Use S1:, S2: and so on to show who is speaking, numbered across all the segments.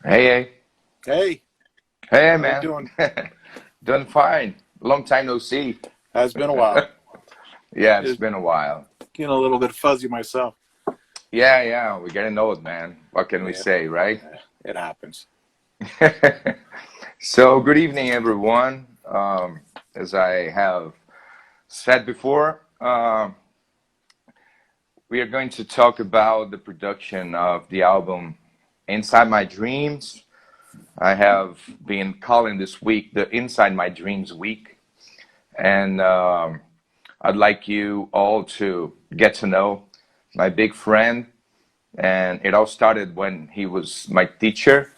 S1: Hey,
S2: Hey,
S1: hey,
S2: how you
S1: man.
S2: doing?
S1: Doing fine. Long time no see.
S2: Has been a while.
S1: Yeah, it's
S2: It's
S1: been a while.
S2: getting a little bit fuzzy myself.
S1: Yeah, we're getting old, man. What can we
S2: Yeah,
S1: say, right?
S2: it happens.
S1: So, good evening, everyone. As I have said before, we are going to talk about the production of the album Inside My Dreams. I have been calling this week the Inside My Dreams Week. And I'd like you all to get to know my big friend. And it all started when he was my teacher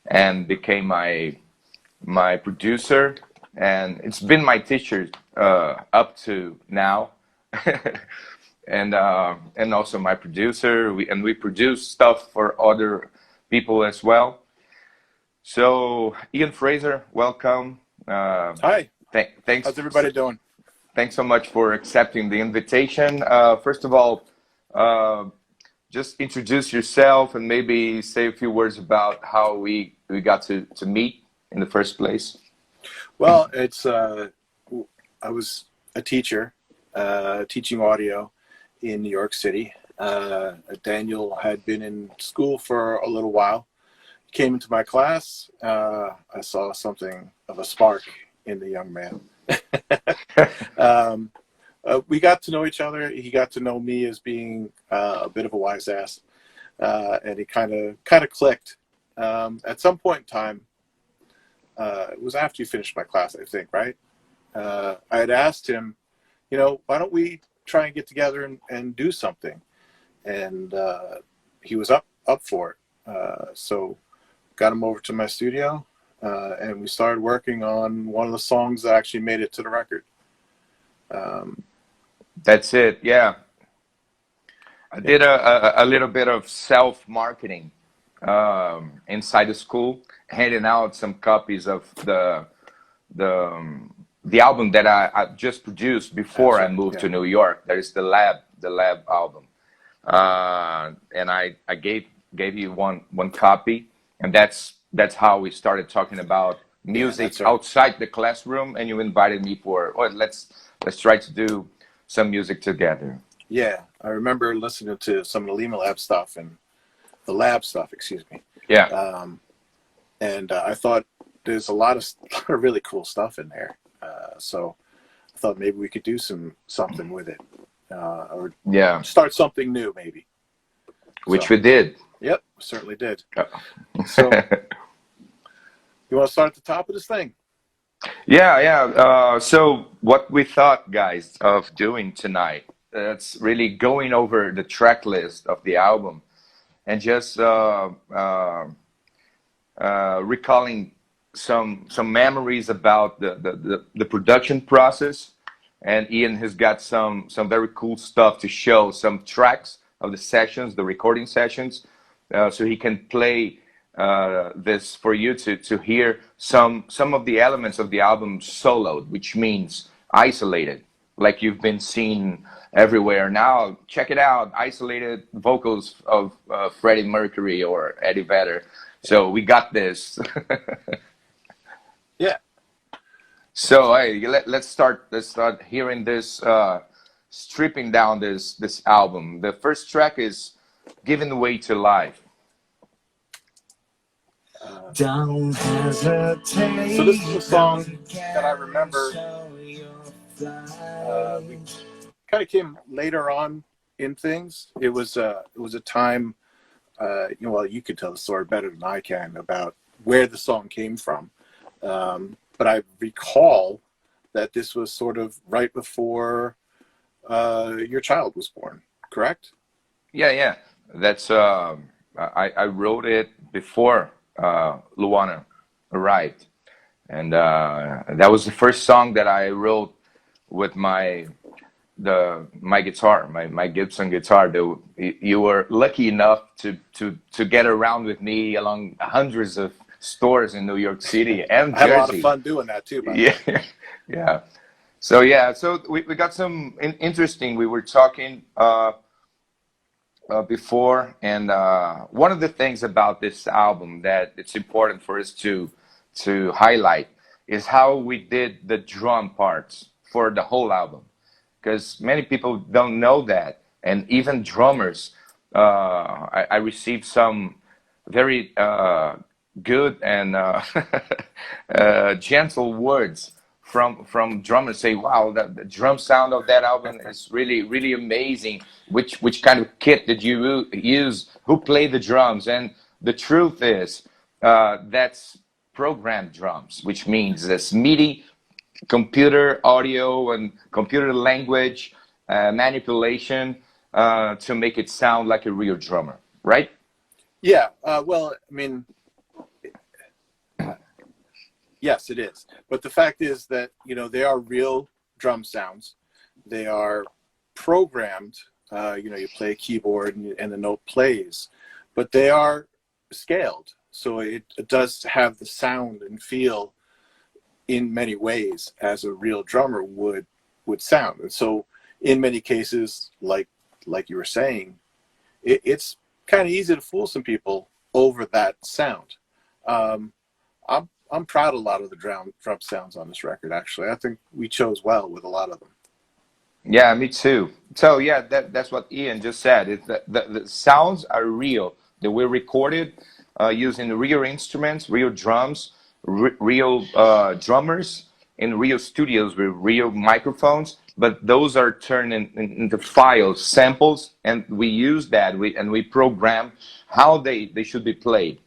S1: and became my producer. And it's been my teacher up to now. And also my producer. We produce stuff for other people as well. So Ian Fraser, welcome. Uh,
S2: Hi,
S1: thanks
S2: how's everybody doing?
S1: Thanks so much for accepting the invitation. First of all, uh, just introduce yourself and maybe say a few words about how we got to meet in the first place.
S2: Well, I was a teacher, teaching audio in New York City. Daniel had been in school for a little while. Came into my class. I saw something of a spark in the young man. um, we got to know each other. He got to know me as being a bit of a wise ass, and he kind of clicked. At some point in time, it was after you finished my class, I think, right? I had asked him, why don't we try and get together and do something? And he was up for it. So got him over to my studio, and we started working on one of the songs that actually made it to the record. Um,
S1: That's it. Yeah, I
S2: yeah,
S1: did a little bit of self marketing inside the school, handing out some copies of the album that I just produced before
S2: that's
S1: I
S2: right.
S1: moved
S2: Yeah,
S1: to New York. That is the Lab album. And I gave you one copy, and that's how we started talking about
S2: yeah,
S1: music
S2: that's right.
S1: outside the classroom. And you invited me for, oh, let's try to do some music together.
S2: Yeah, I remember listening to some of the Lima Lab stuff and the lab stuff, excuse me.
S1: Yeah,
S2: Um, and I thought there's a lot of lot of really cool stuff in there. So I thought maybe we could do something with it, or
S1: yeah,
S2: start something new, maybe.
S1: which
S2: So,
S1: we did.
S2: yep, certainly did. So you want to start at the top of this thing?
S1: Yeah. So what we thought, guys, of doing tonight, it's really going over the track list of the album and just recalling some memories about the production process. And Ian has got some very cool stuff to show, some tracks of the sessions, the recording sessions, so he can play this for you to hear some of the elements of the album soloed, which means isolated, like you've been seeing everywhere now. Check it out, isolated vocals of Freddie Mercury or Eddie Vedder.
S2: Yeah,
S1: So we got this.
S2: yeah.
S1: So hey, let's start hearing this, stripping down this album. The first track is "Giving Way to Life."
S2: Don't hesitate. So this is a song that I remember. We kind of came later on in things. It was a time. Well, you could tell the story better than I can about where the song came from. But I recall that this was sort of right before your child was born, correct?
S1: Yeah. That's I wrote it before Luana arrived, and that was the first song that I wrote with my guitar, my Gibson guitar. You were lucky enough to get around with me along hundreds of stores in New York City and
S2: I had a lot of
S1: Jersey.
S2: fun doing that too, by the
S1: Yeah,
S2: way.
S1: yeah. So we got some interesting. We were talking. before, and one of the things about this album that it's important for us to highlight is how we did the drum parts for the whole album, because many people don't know that, and even drummers. I received some very good and gentle words from drummers. Say, "Wow, the drum sound of that album is really amazing. Which kind of kit did you use? Who played the drums?" And the truth is, that's programmed drums, which means this MIDI, computer audio and computer language manipulation to make it sound like a real drummer, right?
S2: Yeah. Well, I mean, yes, it is. But the fact is that, they are real drum sounds. They are programmed. You play a keyboard and the note plays, but they are scaled. So it does have the sound and feel in many ways as a real drummer would sound. And so in many cases, like you were saying, it's kind of easy to fool some people over that sound. I'm proud of a lot of the drum sounds on this record. Actually, I think we chose well with a lot of them.
S1: Yeah, me too. So yeah, that's what Iain just said. It's the sounds are real. They were recorded using real instruments, real drums, real drummers in real studios with real microphones. But those are turned into files, samples, and we use that. We program how they should be played.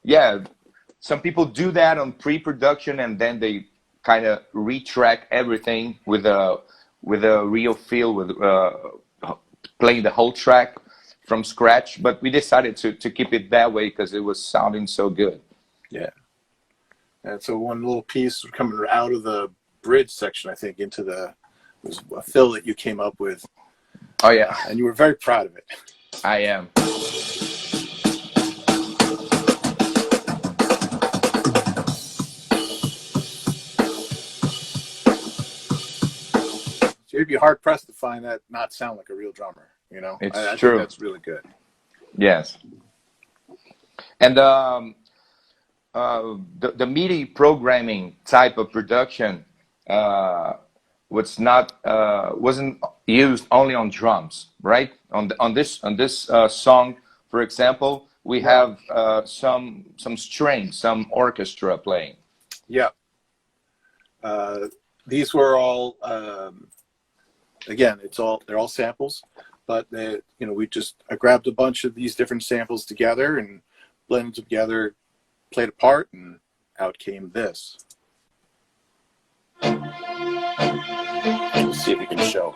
S1: Yeah, some people do that on pre-production, and then they kind of retrack everything with a real feel, with playing the whole track from scratch. But we decided to keep it that way because it was sounding so good.
S2: Yeah. And so one little piece coming out of the bridge section, I think, was a fill that you came up with.
S1: Oh yeah,
S2: and you were very proud of it.
S1: I am.
S2: You'd be hard pressed to find that not sound like a real drummer.
S1: It's
S2: I
S1: true.
S2: think that's really good.
S1: Yes. And the MIDI programming type of production wasn't used only on drums, right? On this song, for example, we have some strings, some orchestra playing.
S2: Yeah. These were all again, they're all samples, but we I grabbed a bunch of these different samples together and blended them together, played a part, and out came this. Let's see if we can show.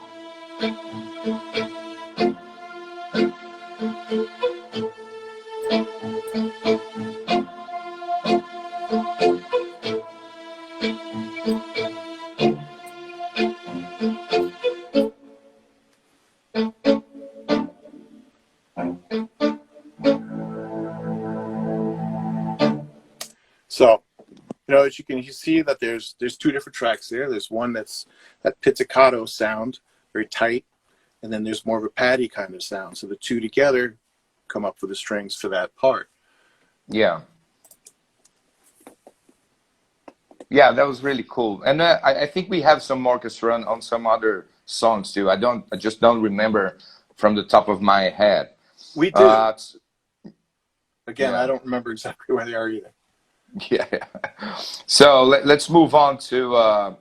S2: So, as you can see that there's two different tracks there. There's one that's that pizzicato sound, very tight, and then there's more of a patty kind of sound. So the two together come up with the strings for that part.
S1: Yeah. Yeah, that was really cool. And I think we have some orchestra on some other songs too. I just don't remember from the top of my head.
S2: We do. Again,
S1: yeah.
S2: I don't remember exactly where they are either.
S1: Yeah. So let's move on to the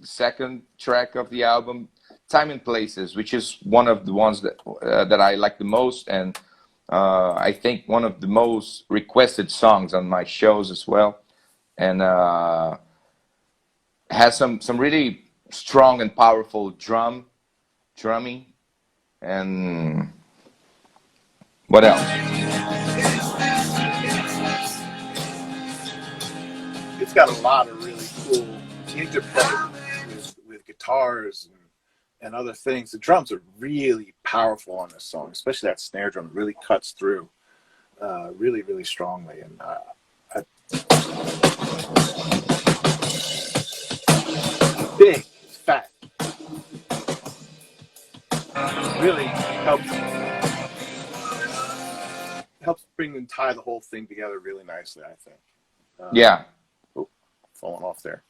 S1: second track of the album, Time and Places, which is one of the ones that I like the most, and I think one of the most requested songs on my shows as well, and has some really strong and powerful drumming, and what else?
S2: It's got a lot of really cool interplay with guitars and other things. The drums are really powerful on this song, especially that snare drum really cuts through really, really strongly. And big, fat. really helps bring and tie the whole thing together really nicely, I think.
S1: Yeah.
S2: Oh, falling off there.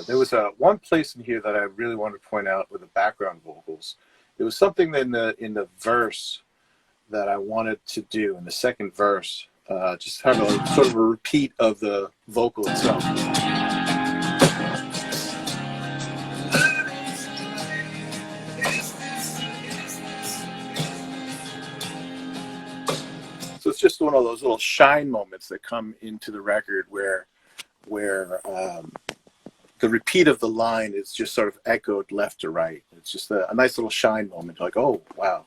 S2: There was one place in here that I really wanted to point out with the background vocals. There was something in the verse that I wanted to do in the second verse. Just have a sort of a repeat of the vocal itself. So it's just one of those little shine moments that come into the record where the repeat of the line is just sort of echoed left to right. It's just a nice little shine moment. Like, oh wow,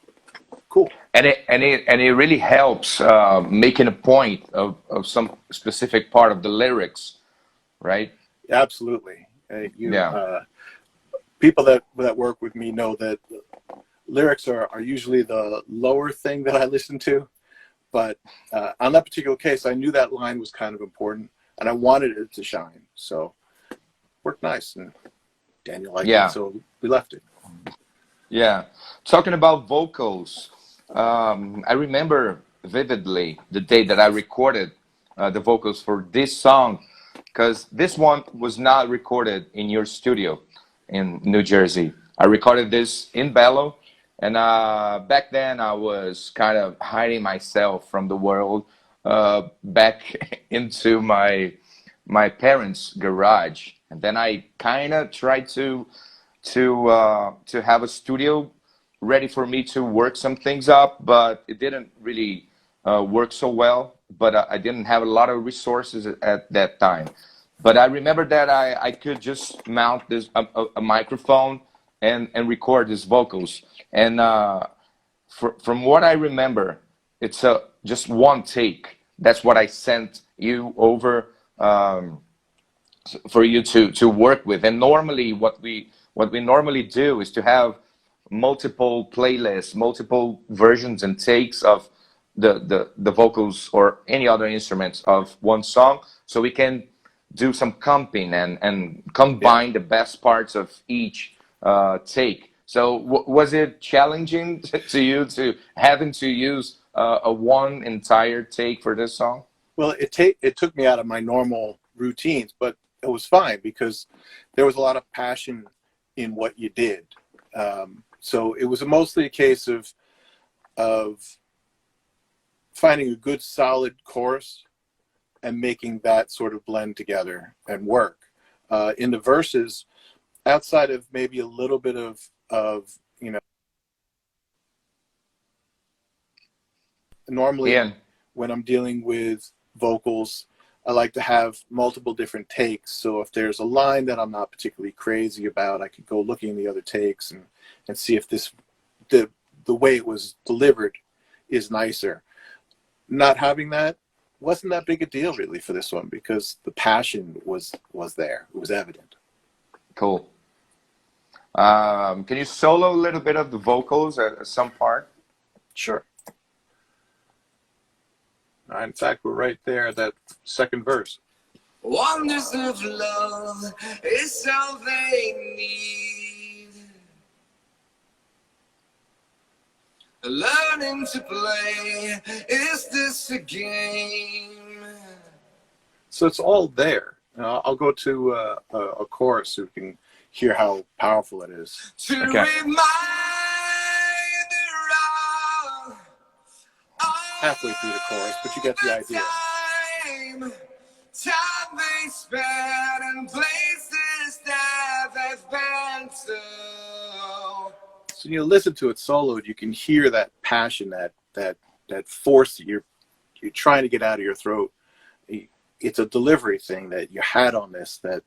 S2: cool.
S1: And it really helps making a point of some specific part of the lyrics, right?
S2: Absolutely. You
S1: Yeah.
S2: people that work with me know that lyrics are usually the lower thing that I listen to. But on that particular case, I knew that line was kind of important, and I wanted it to shine. So worked nice, and Daniel liked it,
S1: Yeah.
S2: so we left it.
S1: Yeah. Talking about vocals, I remember vividly the day that I recorded the vocals for this song, because this one was not recorded in your studio in New Jersey. I recorded this in Bello, and back then I was kind of hiding myself from the world back into my parents' garage, and then I kind of tried to have a studio ready for me to work some things up, but it didn't really work so well. But I didn't have a lot of resources at that time. But I remember that I could just mount this a microphone and record his vocals. And from what I remember, it's just one take. That's what I sent you over. For you to work with. And normally what we normally do is to have multiple playlists, multiple versions and takes of the vocals or any other instruments of one song, so we can do some comping and
S2: Yeah.
S1: combine the best parts of each take. So was it challenging to you to having to use a one entire take for this song?
S2: Well, it took me out of my normal routines, but it was fine because there was a lot of passion in what you did. So it was mostly a case of finding a good solid chorus and making that sort of blend together and work. In the verses, outside of maybe a little bit of normally
S1: Ian.
S2: when I'm dealing with vocals, I like to have multiple different takes. So if there's a line that I'm not particularly crazy about, I could go looking in the other takes and see if the way it was delivered is nicer. Not having that wasn't that big a deal really for this one because the passion was there. It was evident.
S1: Cool. Can you solo a little bit of the vocals at some part?
S2: Sure. In fact, we're right there at that second verse.
S3: Wonders of love is all they need. Learning to play, is this a game?
S2: So it's all there. I'll go to a chorus so we can hear how powerful it is.
S3: To
S1: Okay.
S3: remind her of
S2: Halfway through the chorus, but you get the idea.
S3: Time they spent and places that they've been to.
S2: So you listen to it soloed, you can hear that passion, that force that you're trying to get out of your throat. It's a delivery thing that you had on this that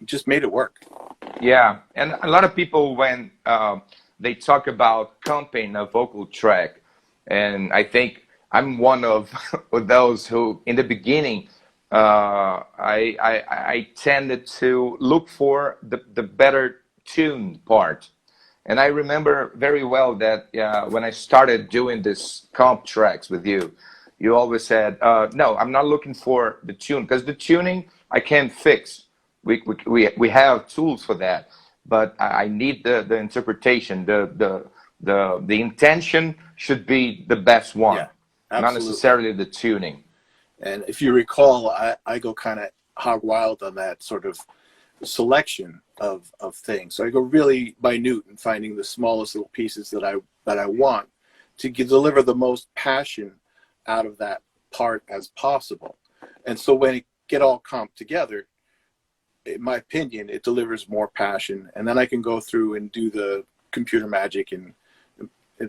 S2: just made it work.
S1: Yeah, and a lot of people when they talk about comping a vocal track, and I think I'm one of those who, in the beginning, I tended to look for the better tune part. And I remember very well that when I started doing this comp tracks with you, you always said, no, I'm not looking for the tune, because the tuning I can fix. We have tools for that. but I need the interpretation. The intention should be the best one,
S2: Yeah,
S1: not
S2: absolutely.
S1: necessarily the tuning.
S2: And if you recall, I go kind of hog wild on that sort of selection of things. So I go really minute in finding the smallest little pieces that I want to deliver the most passion out of that part as possible. And so when it get all comped together, in my opinion, it delivers more passion. And then I can go through and do the computer magic and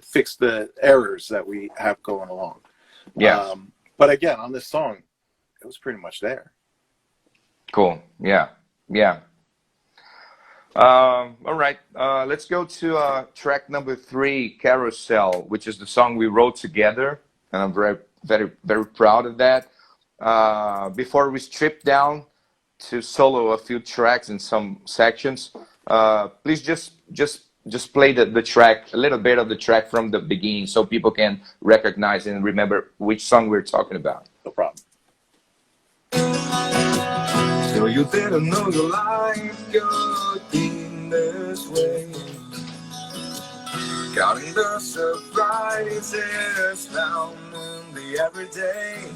S2: fix the errors that we have going along.
S1: Yes.
S2: But again, on this song, it was pretty much there.
S1: Cool. Yeah. Yeah. All right. Let's go to track number 3, Carousel, which is the song we wrote together, and I'm very, very, very proud of that. Before we strip down to solo a few tracks in some sections, please just play the track, a little bit of the track from the beginning, so people can recognize and remember which song we're talking about.
S2: No problem.
S3: So you didn't know your life could be this way. Counting the surprises found in the everyday.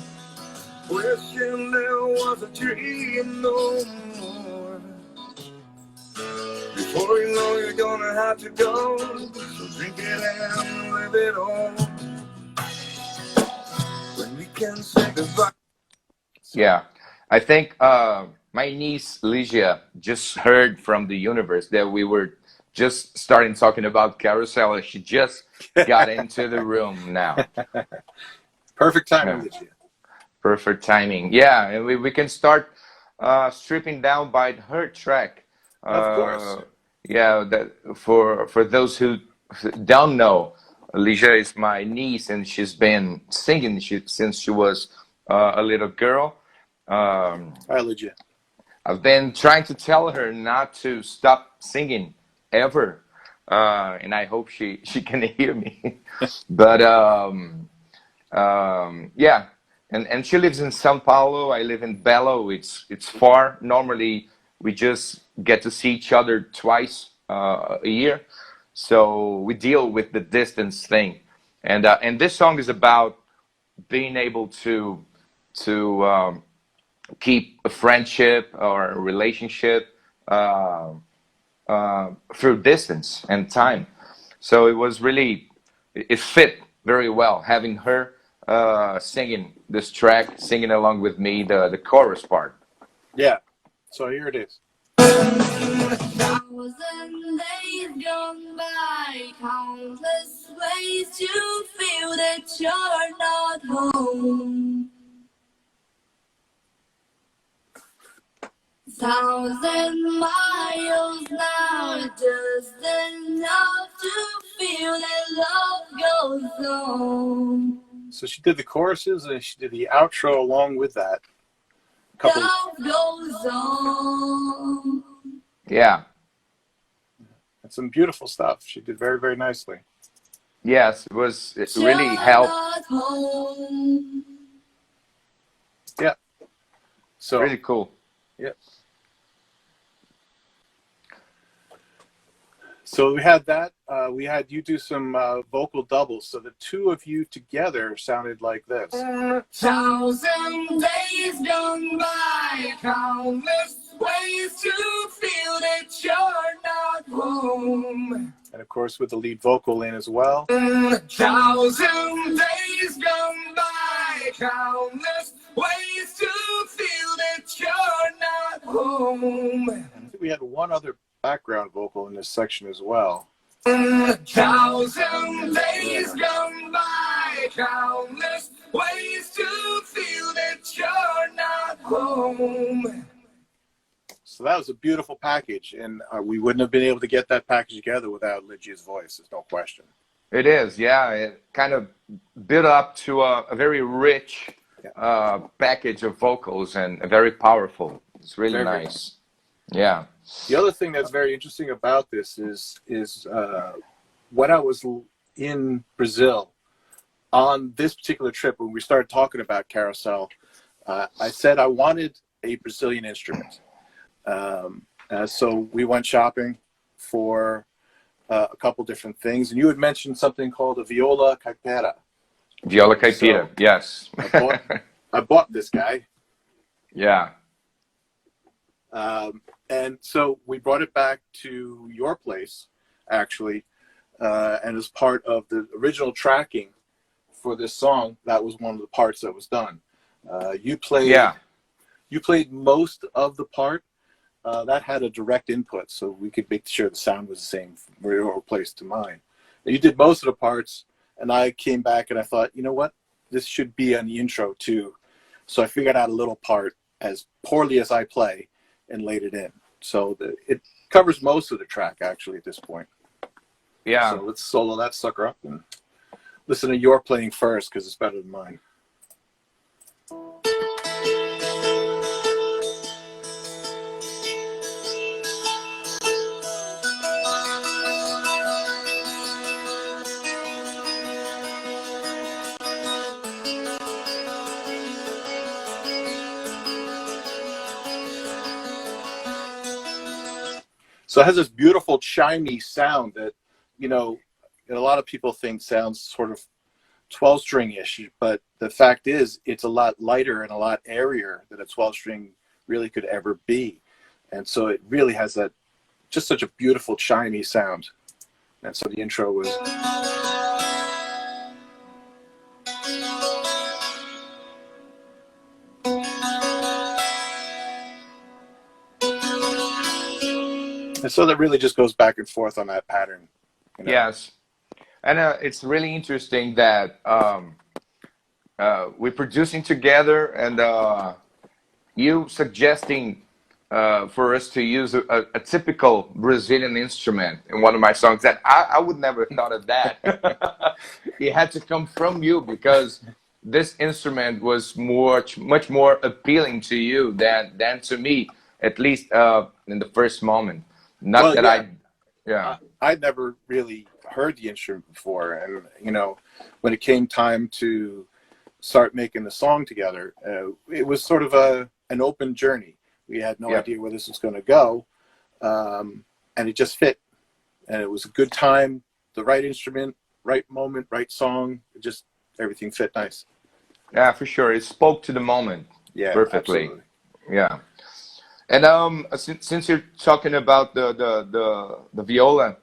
S3: Wishing there was a dream no more. Before you know you're gonna have to go. So drink it and live it all. When we can say goodbye.
S1: Yeah, I think my niece Ligia just heard from the universe that we were just starting talking about Carousel, and she just got into the room now.
S2: Perfect timing,
S1: Yeah,
S2: Lucia.
S1: perfect timing. Yeah, and we can start stripping down by her track.
S2: Of course.
S1: Yeah, that for those who don't know, Ligia is my niece, and she's been singing since she was a little girl. Um,
S2: All right, Lucia.
S1: I've been trying to tell her not to stop singing ever, and I hope she can hear me. But yeah, and she lives in São Paulo. I live in Belo. It's far. Normally, we just get to see each other twice a year, so we deal with the distance thing. And this song is about being able to keep a friendship or a relationship through distance and time. So it was really, it fit very well having her singing this track, singing along with me the chorus part.
S2: Yeah. So here it is.
S4: 1,000 days gone by, countless ways to feel that you're not home. 1,000 miles now, just enough to feel that love goes on.
S2: So she did the choruses and she did the outro along with that. Couple.
S4: Love goes on.
S1: Yeah.
S2: That's some beautiful stuff. She did very, very nicely.
S1: Yes, it was. It really
S4: You're
S1: helped.
S4: not home.
S2: Yeah. So
S1: Really cool.
S2: yeah. So we had that. We had you do some vocal doubles. So the two of you together sounded like this.
S4: 1,000 days gone by, countless ways to feel that you're not home.
S2: And of course with the lead vocal in as well.
S4: 1,000 days gone by, countless ways to feel that you're not home.
S2: And I think we had one other background vocal in this section as well.
S4: 1,000 days gone by, countless ways to feel that you're not home.
S2: So that was a beautiful package, and we wouldn't have been able to get that package together without Lygia's voice. There's no question.
S1: It is, yeah. It kind of built up to a very rich package of vocals and very powerful. It's really
S2: Very,
S1: nice. Yeah.
S2: The other thing that's very interesting about this is when I was in Brazil on this particular trip, when we started talking about Carousel, I said I wanted a Brazilian instrument. So we went shopping, for a couple different things, and you had mentioned something called a viola caipira.
S1: Viola caipira,
S2: So
S1: yes.
S2: I bought this guy.
S1: Yeah.
S2: And so we brought it back to your place, actually, and as part of the original tracking for this song, that was one of the parts that was done. You played most of the part. That had a direct input, so we could make sure the sound was the same from your place to mine. You did most of the parts, and I came back and I thought, you know what? This should be on the intro too. So I figured out a little part as poorly as I play and laid it in. So it covers most of the track, actually, at this point.
S1: Yeah.
S2: So let's solo that sucker up and listen to your playing first, because it's better than mine. So it has this beautiful chimey sound that, you know, a lot of people think sounds sort of 12-string-ish, but the fact is it's a lot lighter and a lot airier than a 12-string really could ever be. And so it really has that, just such a beautiful chimey sound. And so the intro was... And so that really just goes back and forth on that pattern. You know?
S1: Yes. And it's really interesting that we're producing together, and you suggesting for us to use a typical Brazilian instrument in one of my songs, that I would never thought of that. It had to come from you, because this instrument was much more appealing to you than to me, at least in the first moment. Not
S2: well,
S1: that
S2: yeah. I'd never really heard the instrument before, and you know, when it came time to start making the song together, it was sort of an open journey. We had no idea where this was going to go, and it just fit, and it was a good time, the right instrument, right moment, right song. It just, everything fit nice.
S1: Yeah, for sure. It spoke to the moment perfectly.
S2: Absolutely.
S1: Yeah. And since you're talking about the viola,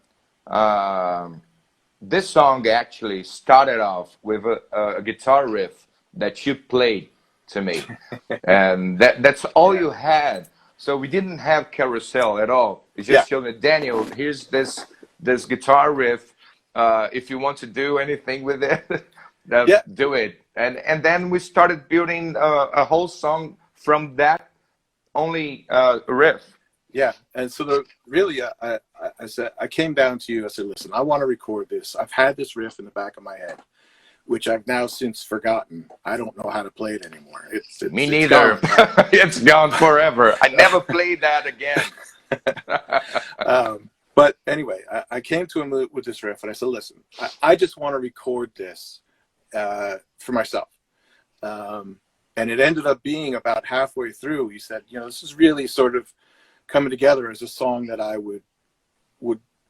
S1: this song actually started off with a guitar riff that you played to me, and that's all you had. So we didn't have carousel at all. It's just showing Daniel, here's this guitar riff. If you want to do anything with it, do it. And then we started building a whole song from that only riff.
S2: Yeah, and so I said, I came down to you. I said, listen, I want to record this. I've had this riff in the back of my head, which I've now since forgotten. I don't know how to play it anymore.
S1: Me neither. It's gone forever. I never played that again.
S2: But anyway, I came to him with this riff, and I said, listen, I just want to record this for myself. And it ended up being about halfway through. He said, you know, this is really sort of coming together as a song that I would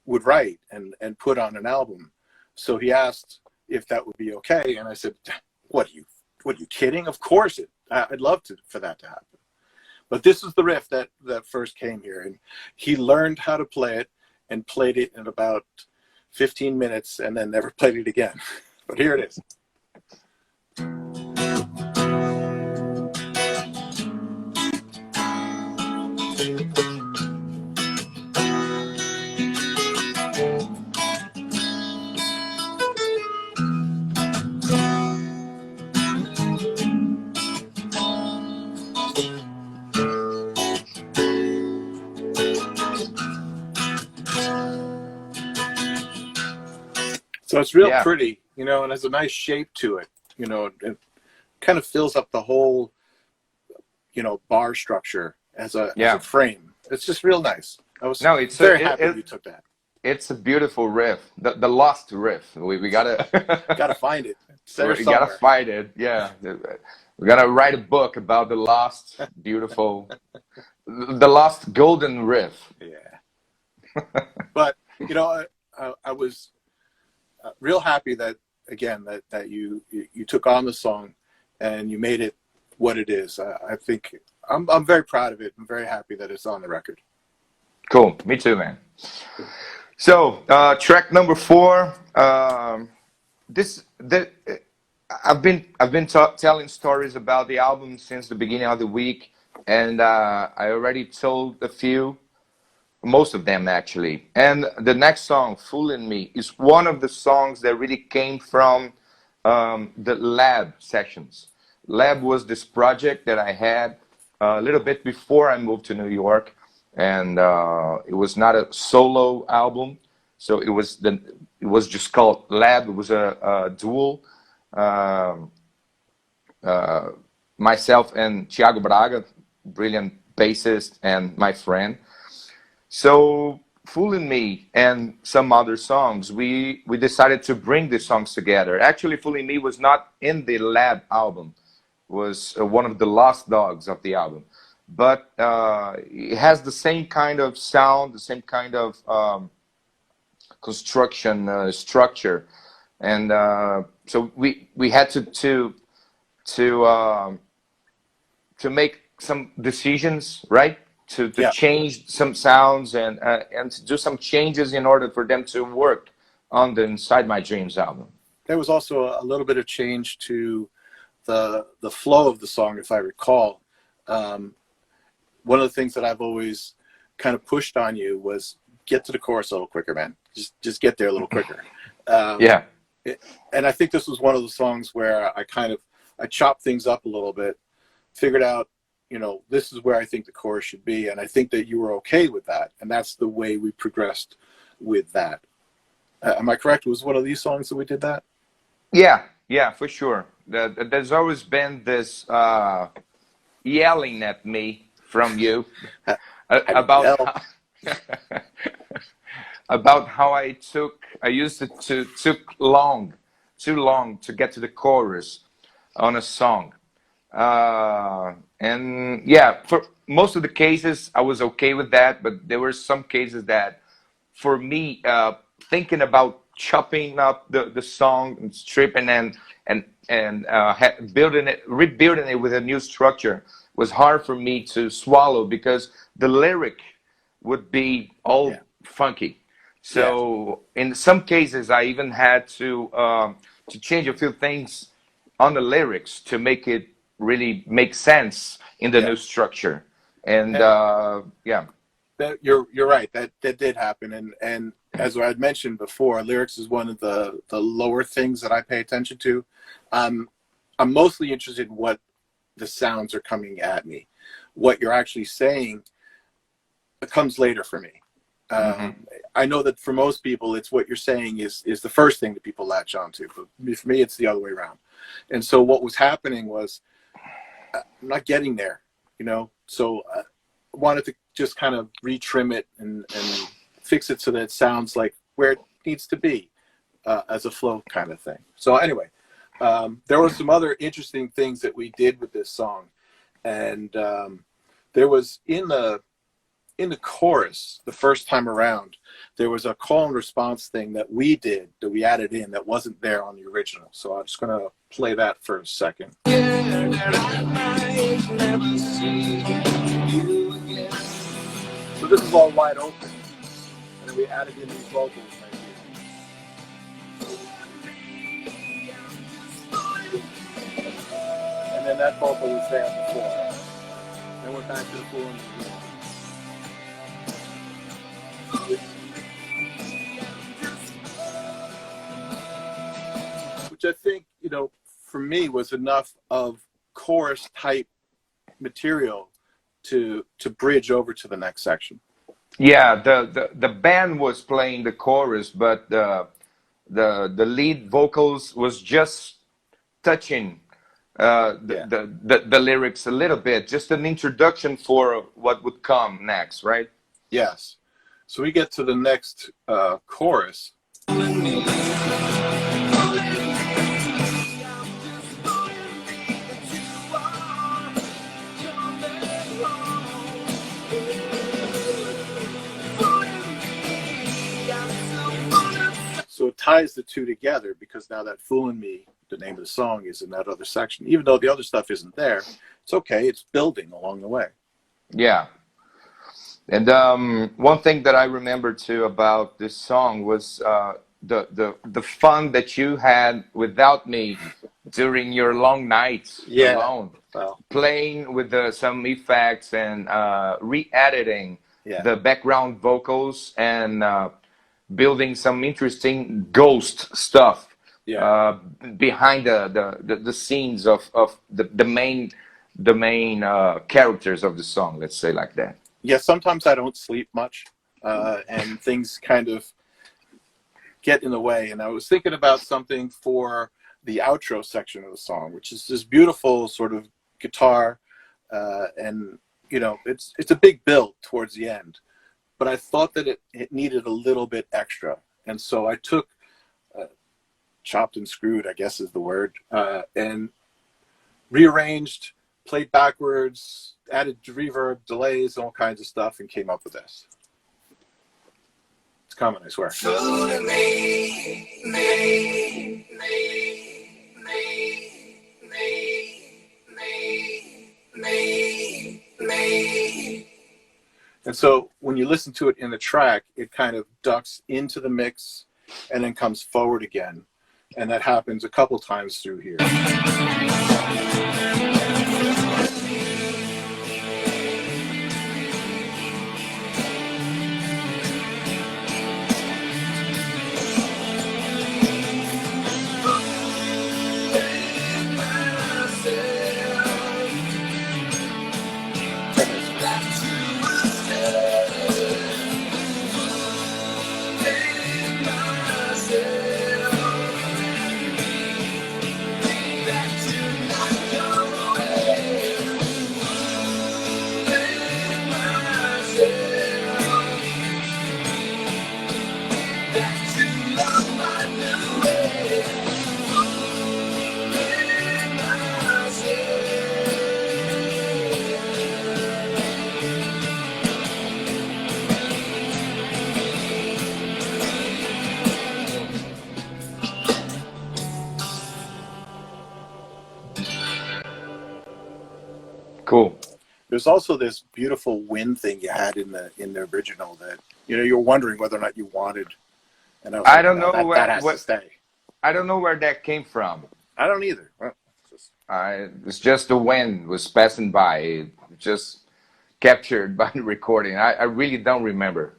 S2: write and put on an album. So he asked if that would be okay, and I said, what are you kidding? Of course I'd love for that to happen. But this is the riff that first came here, and he learned how to play it and played it in about 15 minutes and then never played it again. But here it is. So it's real pretty, you know, and has a nice shape to it, you know, it kind of fills up the whole, you know, bar structure as a frame. It's just real nice. I was very happy you took that.
S1: It's a beautiful riff, the lost riff. We gotta
S2: gotta find it.
S1: We gotta find it. Yeah, we gotta write a book about the lost, beautiful, the lost golden riff.
S2: Yeah. But you know, I was real happy that again that you took on the song and you made it what it is. I think I'm very proud of it. I'm very happy that it's on the record.
S1: Cool. Me too, man. So, track number 4. This the I've been telling stories about the album since the beginning of the week, and I already told a few, most of them actually. And the next song, "Fooling Me," is one of the songs that really came from the Lab sessions. Lab was this project that I had a little bit before I moved to New York, and it was not a solo album, so it was just called Lab. It was a duel. Um, Myself and Thiago Braga, brilliant bassist and my friend. So, "Fooling Me" and some other songs, we decided to bring the songs together. Actually, "Fooling Me" was not in the Lab album. It was one of the lost dogs of the album. But it has the same kind of sound, the same kind of construction structure, and so we had to to make some decisions, right? To
S2: Yeah,
S1: change some sounds and to do some changes in order for them to work on the Inside My Dreams album.
S2: there was also a little bit of change to the flow of the song, if I recall. Um, One of the things that I've always kind of pushed on you was get to the chorus a little quicker, man. Just get there a little quicker.
S1: Yeah,
S2: And I think this was one of the songs where I chopped things up a little bit, figured out, you know, this is where I think the chorus should be, and I think that you were okay with that, and that's the way we progressed with that. Am I correct? It was one of these songs that we did that?
S1: yeah, for sure. There's always been this yelling at me from you
S2: I
S1: about
S2: yell.
S1: how, about how I used to took too long to get to the chorus on a song. And yeah, for most of the cases, I was okay with that, but there were some cases that, for me, thinking about chopping up the song and stripping and building it, rebuilding it with a new structure was hard for me to swallow because the lyric would be all
S2: Yeah.
S1: funky.
S2: Yeah.
S1: So in some cases, I even had to change a few things on the lyrics to make it really make sense in the
S2: Yeah.
S1: new structure. And
S2: And
S1: yeah,
S2: you're right. That did happen. And as I had mentioned before, lyrics is one of the lower things that I pay attention to. I'm mostly interested in what the sounds are coming at me. What you're actually saying comes later for me.
S1: hmm
S2: I know that for most people, it's what you're saying is the first thing that people latch onto. But for me, it's the other way around. And so what was happening was I'm not getting there, you know. So I wanted to just kind of retrim it and fix it so that it sounds like where it needs to be as a flow kind of thing. So anyway, there were some other interesting things that we did with this song, and there was in the chorus the first time around, there was a call and response thing that we did that we added in that wasn't there on the original. So I'm just gonna play that for a second. So this is all wide open, and then we added in these vocals right here. And then that vocal was there before. Then we're back to the full one. Which I think, you know, for me was enough of chorus type material to bridge over to the next section.
S1: yeah. The band was playing the chorus, but the lead vocals was just touching
S2: Yeah.
S1: the lyrics a little bit, just an introduction for what would come next, right?
S2: Yes. So we get to the next chorus. ties the two together, because now that Foolin' Me, the name of the song, is in that other section. Even though the other stuff isn't there, it's okay. It's building along the way.
S1: Yeah. And one thing that I remember too about this song was the fun that you had without me during your long nights alone,
S2: Well,
S1: playing with some effects and re-editing
S2: yeah.
S1: the background vocals and building some interesting ghost stuff
S2: Yeah.
S1: behind the scenes of the main characters of the song. Let's say like that.
S2: Yeah, sometimes I don't sleep much, and things kind of get in the way. And I was thinking about something for the outro section of the song, which is this beautiful sort of guitar, and you know, it's a big build towards the end. But I thought that it needed a little bit extra, and so I took, chopped and screwed, I guess is the word, and rearranged, played backwards, added reverb, delays, all kinds of stuff, and came up with this. It's coming, I swear.
S4: Fooling me, me, me, me, me, me.
S2: And so when you listen to it in the track, it kind of ducks into the mix and then comes forward again. And that happens a couple times through here.
S1: Cool.
S2: There's also this beautiful wind thing you had in the original that, you know, you're wondering whether or not you wanted. And I was like,
S1: I don't
S2: no,
S1: know
S2: that has to stay.
S1: I don't know where that came from.
S2: I don't either. Well,
S1: It's just the wind was passing by. It just captured by the recording. I really don't remember.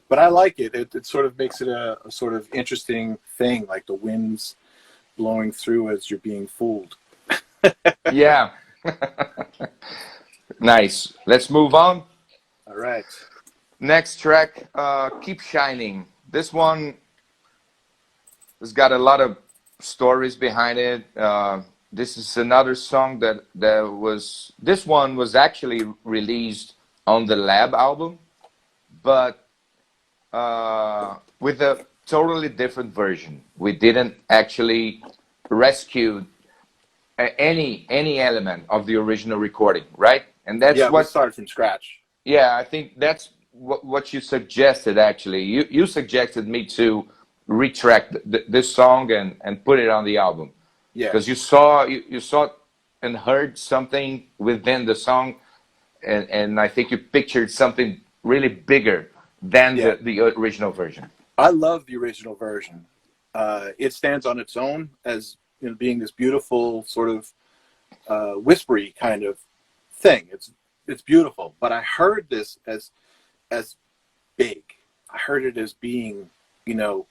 S2: but I like it. It sort of makes it a sort of interesting thing, like the wind's blowing through as you're being fooled.
S1: Yeah. Nice. Let's move on.
S2: All right.
S1: Next track, Keep Shining. This one has got a lot of stories behind it. This is another song that this one was actually released on the Lab album, but with a totally different version. We didn't actually rescue any element of the original recording, right? And that's
S2: we
S1: what
S2: started from scratch.
S1: Yeah, I think that's what you suggested. Actually, you suggested me to retract this song and put it on the album.
S2: Yeah.
S1: Because you saw and heard something within the song, and I think you pictured something really bigger than the original version.
S2: I love the original version. It stands on its own as, you know, being this beautiful sort of whispery kind of thing. It's beautiful, but I heard this as big. I heard it as being, you know,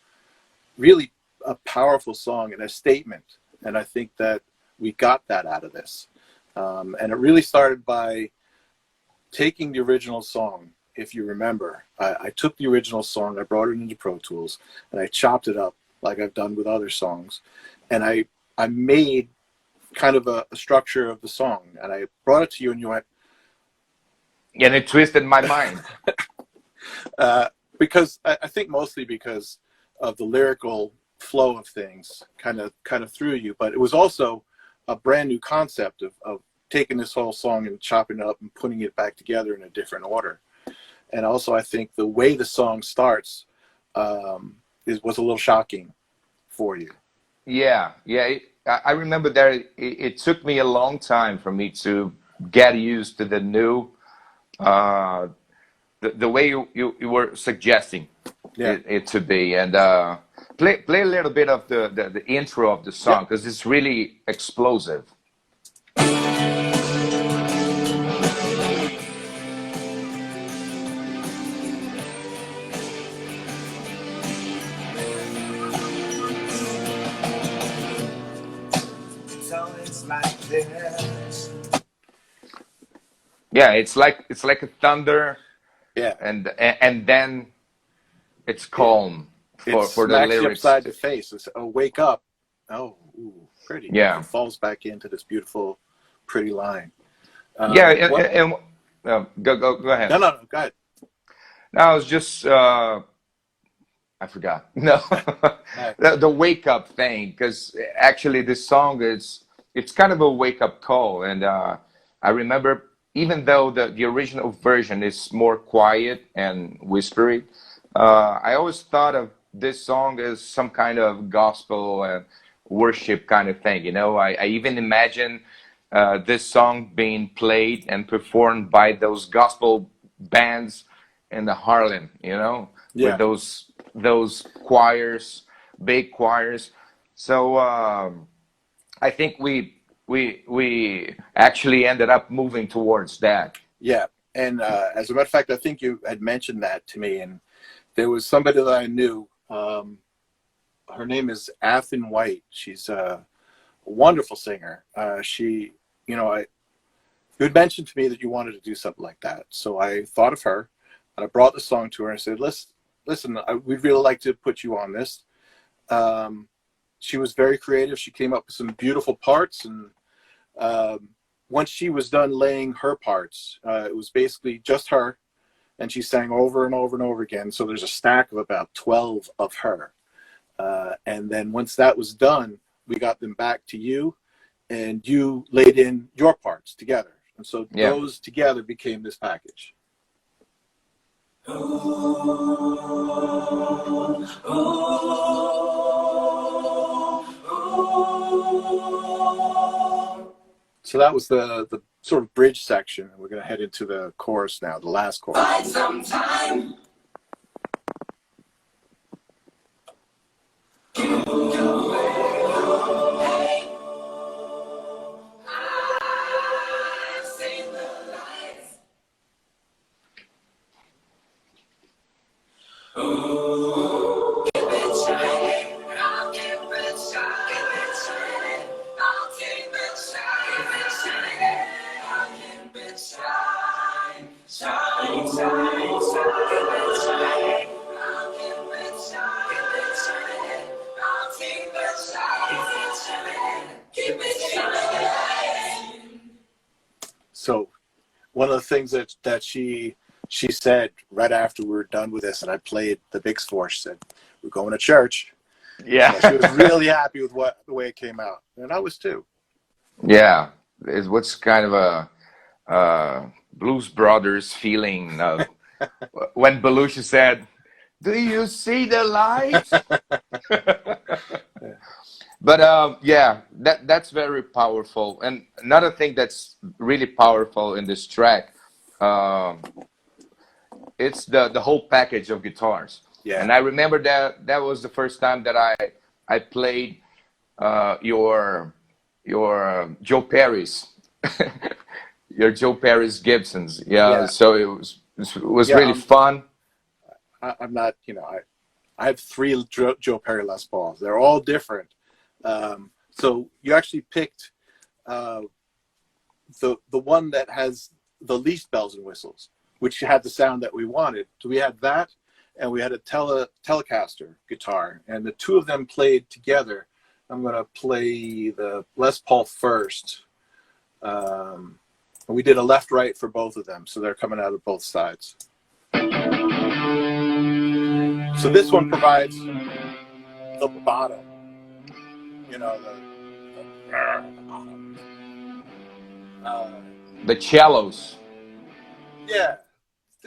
S2: really a powerful song and a statement. And I think that we got that out of this. And it really started by taking the original song. If you remember, I took the original song, I brought it into Pro Tools, and I chopped it up like I've done with other songs. And I made kind of a structure of the song, and I brought it to you, and you went,
S1: and it twisted my mind.
S2: Because I think mostly because of the lyrical flow of things kind of threw you, but it was also a brand new concept of taking this whole song and chopping it up and putting it back together in a different order. And also I think the way the song starts was a little shocking for you.
S1: Yeah, yeah. I remember that it took me a long time for me to get used to the new, uh, the way you were suggesting
S2: Yeah.
S1: it to be. And play a little bit of the intro of the
S2: Yeah.
S1: song because it's really explosive.
S3: It's always like this.
S1: Yeah, it's like a thunder,
S2: Yeah.
S1: and then it's
S2: It
S1: calm
S2: it
S1: for the
S2: smacks you
S1: lyrics.
S2: upside the face. It's wake up. Oh, ooh, pretty. And
S1: Yeah,
S2: it falls back into this beautiful, pretty line.
S1: yeah,
S2: What?
S1: go ahead.
S2: No, no, no. Go ahead.
S1: No, I was just I forgot. No,
S2: Uh,
S1: the wake up thing, because actually this song is it's kind of a wake up call, and I remember even though the original version is more quiet and whispery, I always thought of this song as some kind of gospel and worship kind of thing. You know, I even imagine this song being played and performed by those gospel bands in the Harlem. You know, with
S2: yeah.
S1: those choirs, big choirs. So I think we actually ended up moving towards that.
S2: Yeah. And as a matter of fact, I think you had mentioned that to me. And there was somebody that I knew. Her name is Athen White. She's a wonderful singer. You know, you had mentioned to me that you wanted to do something like that. So I thought of her, and I brought the song to her and said, listen, we'd really like to put you on this. She was very creative. She came up with some beautiful parts. And once she was done laying her parts, it was basically just her. And she sang over and over and over again. So there's a stack of about 12 of her. And then once that was done, we got them back to you, and you laid in your parts together. And so
S1: Yeah.
S2: those together became this package. So that was the sort of bridge section. We're going to head into the chorus now, the last chorus.
S4: Find some time. I've seen the lights. Keep it shining. I'll keep it shining. Keep it shining. I'll keep it shining. Keep it shining. I'll keep it shine. Shine, shine, shine. Keep it shining. I'll keep it shine. Keep it shining. I'll keep it shine. Keep it shining. Keep it shining.
S2: So one of the things that she said right after we were done with this, and I played the Bigs for, she said, "We're going to church."
S1: Yeah.
S2: So she was really happy with the way it came out, and I was too.
S1: Yeah, it's what's kind of a Blues Brothers feeling of when Belushi said, "Do you see the light?" But yeah, that's very powerful. And another thing that's really powerful in this track, um, it's the whole package of guitars.
S2: Yeah.
S1: And I remember that was the first time that I played your Joe Perry's your Joe Perry's Gibsons. Yeah,
S2: Yeah.
S1: so it was
S2: Yeah,
S1: really fun.
S2: I'm not, you know, I have 3 Joe Perry Les Pauls. They're all different. So you actually picked the one that has the least bells and whistles, which had the sound that we wanted. So we had that, and we had a Telecaster guitar, and the two of them played together. I'm going to play the Les Paul first. We did a left-right for both of them, so they're coming out of both sides. So this one provides the bottom, you know, the bottom.
S1: The cellos.
S2: Yeah,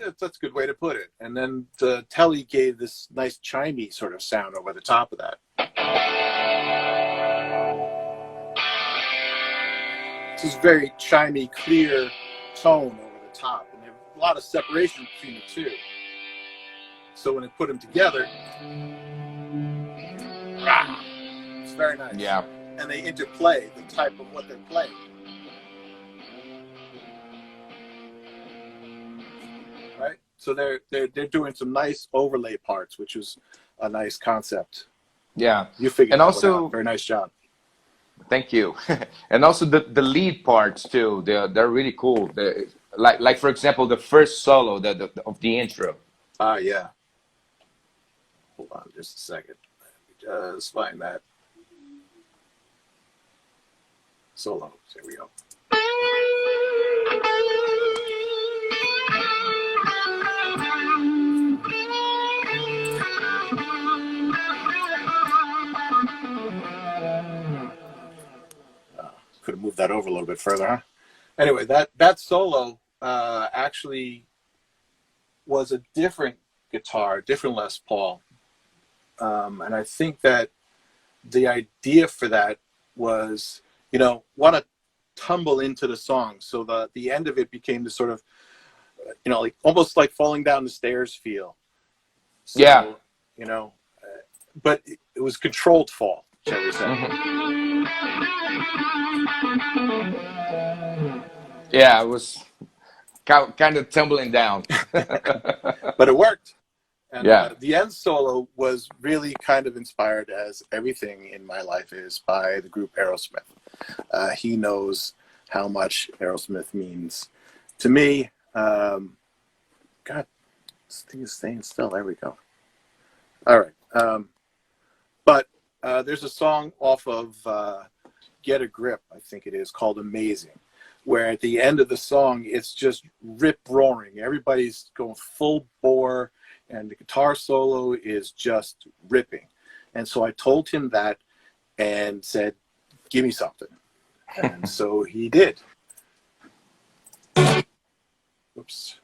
S2: that's a good way to put it. And then the telly gave this nice chimey sort of sound over the top of that. It's this very chimey, clear tone over the top, and there's a lot of separation between the two. So when they put them together, it's very nice.
S1: Yeah.
S2: And they interplay the type of what they're playing. Right? So they're doing some nice overlay parts, which is a nice concept.
S1: Yeah.
S2: You figured
S1: And
S2: that
S1: also,
S2: one out. Very nice job.
S1: thank you. And also the lead parts too. They're really cool. Like for example, the first solo of the intro.
S2: Yeah. Hold on just a second. Let me just find that solo. There we go. Could have moved that over a little bit further, huh? Anyway, that solo actually was a different guitar, different Les Paul. And I think that the idea for that was, want to tumble into the song. So the end of it became this sort of, like almost like falling down the stairs feel. So,
S1: Yeah.
S2: But it was controlled fall, shall we say.
S1: Yeah, it was kind of tumbling down.
S2: But it worked. And
S1: Yeah.
S2: the end solo was really kind of inspired, as everything in my life is, by the group Aerosmith. He knows how much Aerosmith means to me. God, this thing is staying still. There we go. All right. But there's a song off of Get a Grip, I think it is, called Amazing, where at the end of the song, it's just rip-roaring. Everybody's going full bore, and the guitar solo is just ripping. And so I told him that and said, give me something. And so he did. Oops.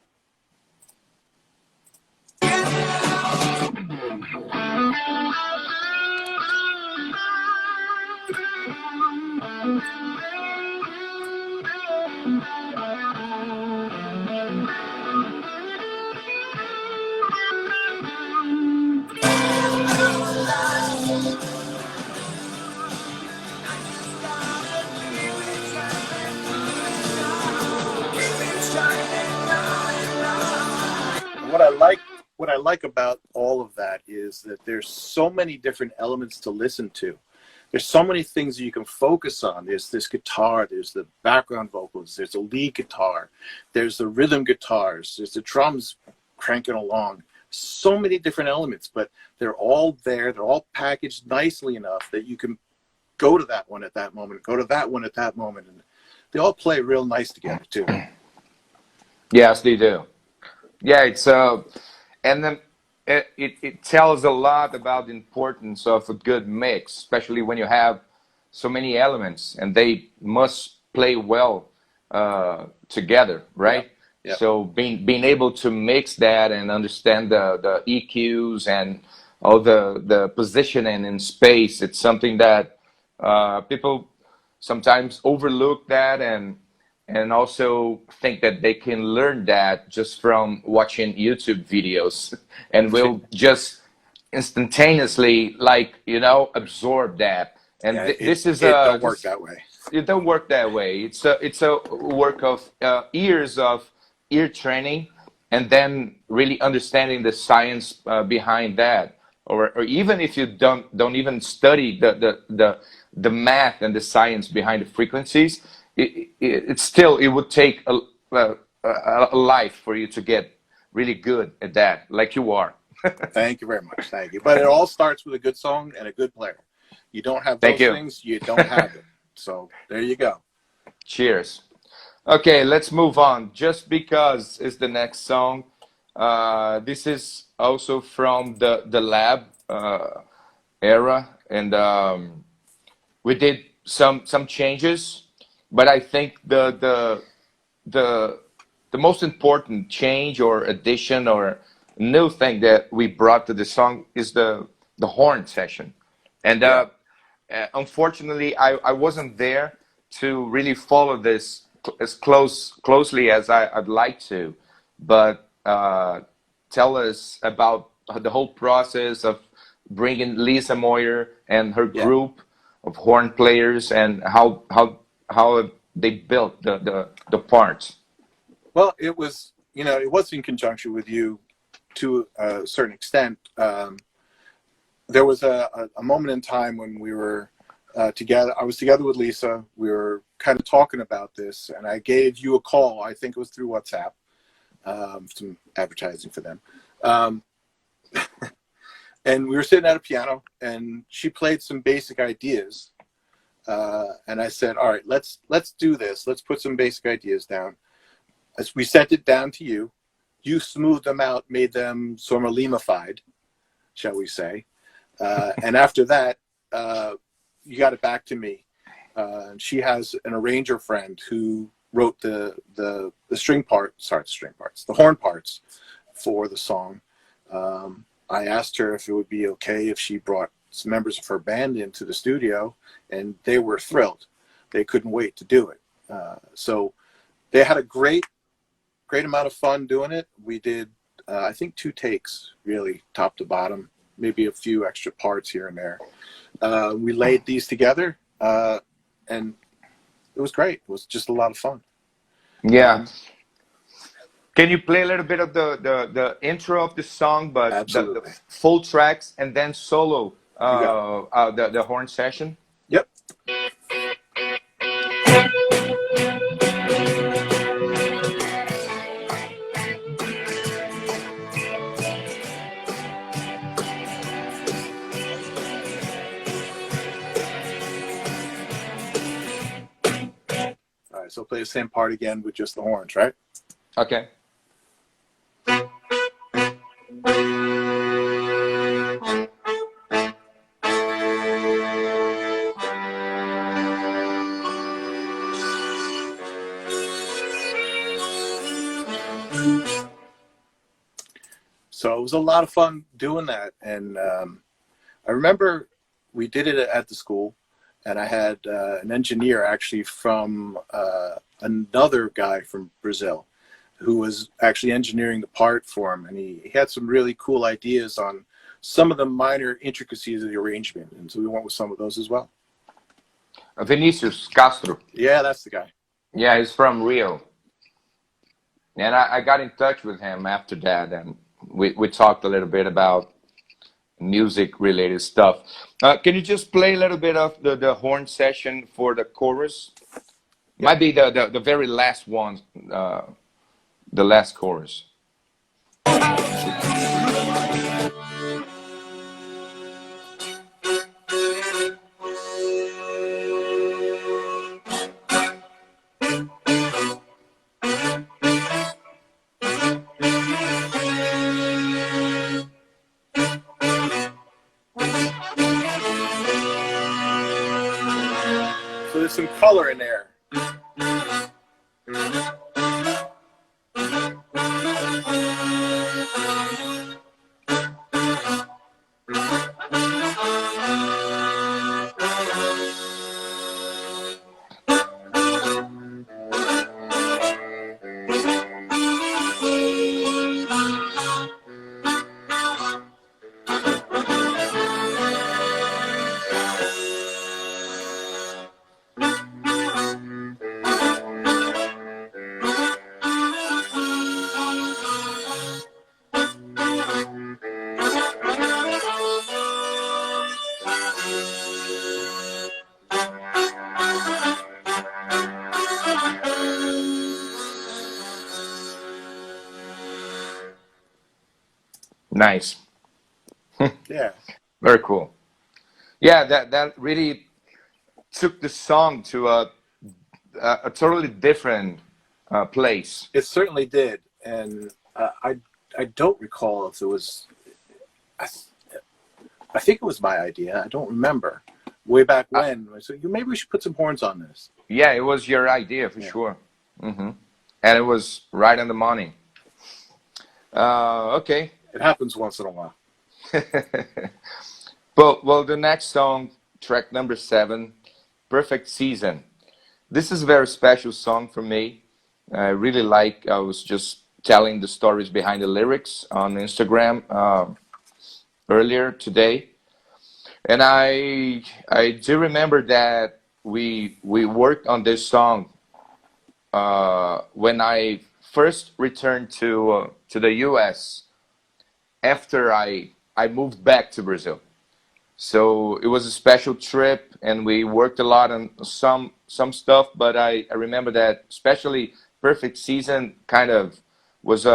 S2: What I like about all of that is that there's so many different elements to listen to. There's so many things you can focus on. There's this guitar, there's the background vocals, there's a lead guitar, there's the rhythm guitars, there's the drums cranking along. So many different elements, but they're all there. They're all packaged nicely enough that you can go to that one at that moment, go to that one at that moment, and they all play real nice together too.
S1: Yes, they do. Yeah, it's and then it tells a lot about the importance of a good mix, especially when you have so many elements and they must play well together, right?
S2: Yeah.
S1: So being able to mix that and understand the EQs and all the positioning in space, it's something that people sometimes overlook that and also think that they can learn that just from watching YouTube videos and will just instantaneously absorb that. And
S2: Yeah,
S1: this is
S2: it don't work that way.
S1: it don't work that way. It's a work of years of ear training and then really understanding the science behind that. Or even if you don't even study the math and the science behind the frequencies, it would take a life for you to get really good at that, like you are.
S2: Thank you very much. Thank you. But it all starts with a good song and a good player. You don't have those things, you don't have it. So there you go.
S1: Cheers. Okay, let's move on. Just Because is the next song. This is also from the lab era, and we did some changes, but I think the the most important change or addition or new thing that we brought to the song is the horn section. And
S2: Yeah.
S1: unfortunately, I wasn't there to really follow this as closely as I'd like to. But tell us about the whole process of bringing Lisa Moyer and her
S2: Yeah.
S1: group of horn players, and how they built the parts.
S2: Well, it was, it was in conjunction with you to a certain extent. There was a moment in time when we were together. I was together with Lisa. We were kind of talking about this, and I gave you a call. I think it was through WhatsApp, some advertising for them. And we were sitting at a piano, and she played some basic ideas. And I said, all right, let's do this. Let's put some basic ideas down. As we sent it down to you, you smoothed them out, made them sort of Lima-fied, shall we say. And after that, you got it back to me. She has an arranger friend who wrote the horn parts for the song. I asked her if it would be okay if she brought some members of her band into the studio, and they were thrilled. They couldn't wait to do it. So they had a great amount of fun doing it. We did, I think, 2 takes, really, top to bottom, maybe a few extra parts here and there. We laid these together, and it was great. It was just a lot of fun.
S1: Yeah. Can you play a little bit of the intro of the song, but the full tracks, and then solo the horn session?
S2: Yep. All right, so play the same part again with just the horns, right?
S1: Okay.
S2: So it was a lot of fun doing that. And I remember we did it at the school, and I had an engineer actually from another guy from Brazil who was actually engineering the part for him. And he had some really cool ideas on some of the minor intricacies of the arrangement. And so we went with some of those as well.
S1: Vinicius Castro.
S2: Yeah, that's the guy.
S1: Yeah, he's from Rio. And I got in touch with him after that, and we talked a little bit about music-related stuff. Can you just play a little bit of the horn session for the chorus? Yeah. Might be the very last one, the last chorus.
S2: So there's some color in there.
S1: Nice.
S2: Yeah.
S1: Very cool. Yeah, that really took the song to a totally different place.
S2: It certainly did. And I don't recall if it was, I think it was my idea. I don't remember. Way back when. I said, maybe we should put some horns on this.
S1: Yeah, it was your idea for sure. Mm-hmm. and it was right on the money. Okay.
S2: It happens once in a while.
S1: Well, the next song, track number 7, Perfect Season. This is a very special song for me. I really like, I was just telling the stories behind the lyrics on Instagram earlier today. And I do remember that we worked on this song when I first returned to the US after I moved back to Brazil. So it was a special trip, and we worked a lot on some stuff. But I remember that especially Perfect Season kind of was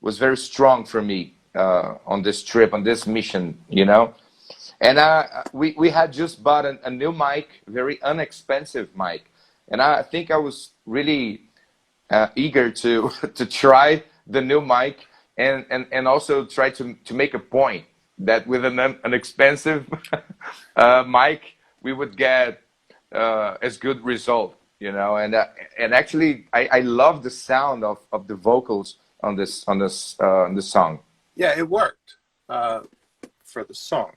S1: was very strong for me on this trip, on this mission, you know. And we had just bought a new mic, very inexpensive mic, and I think I was really eager to to try the new mic and also try to make a point that with an expensive mic we would get as good result, you know. And actually I love the sound of the vocals on this song.
S2: Yeah, it worked for the song.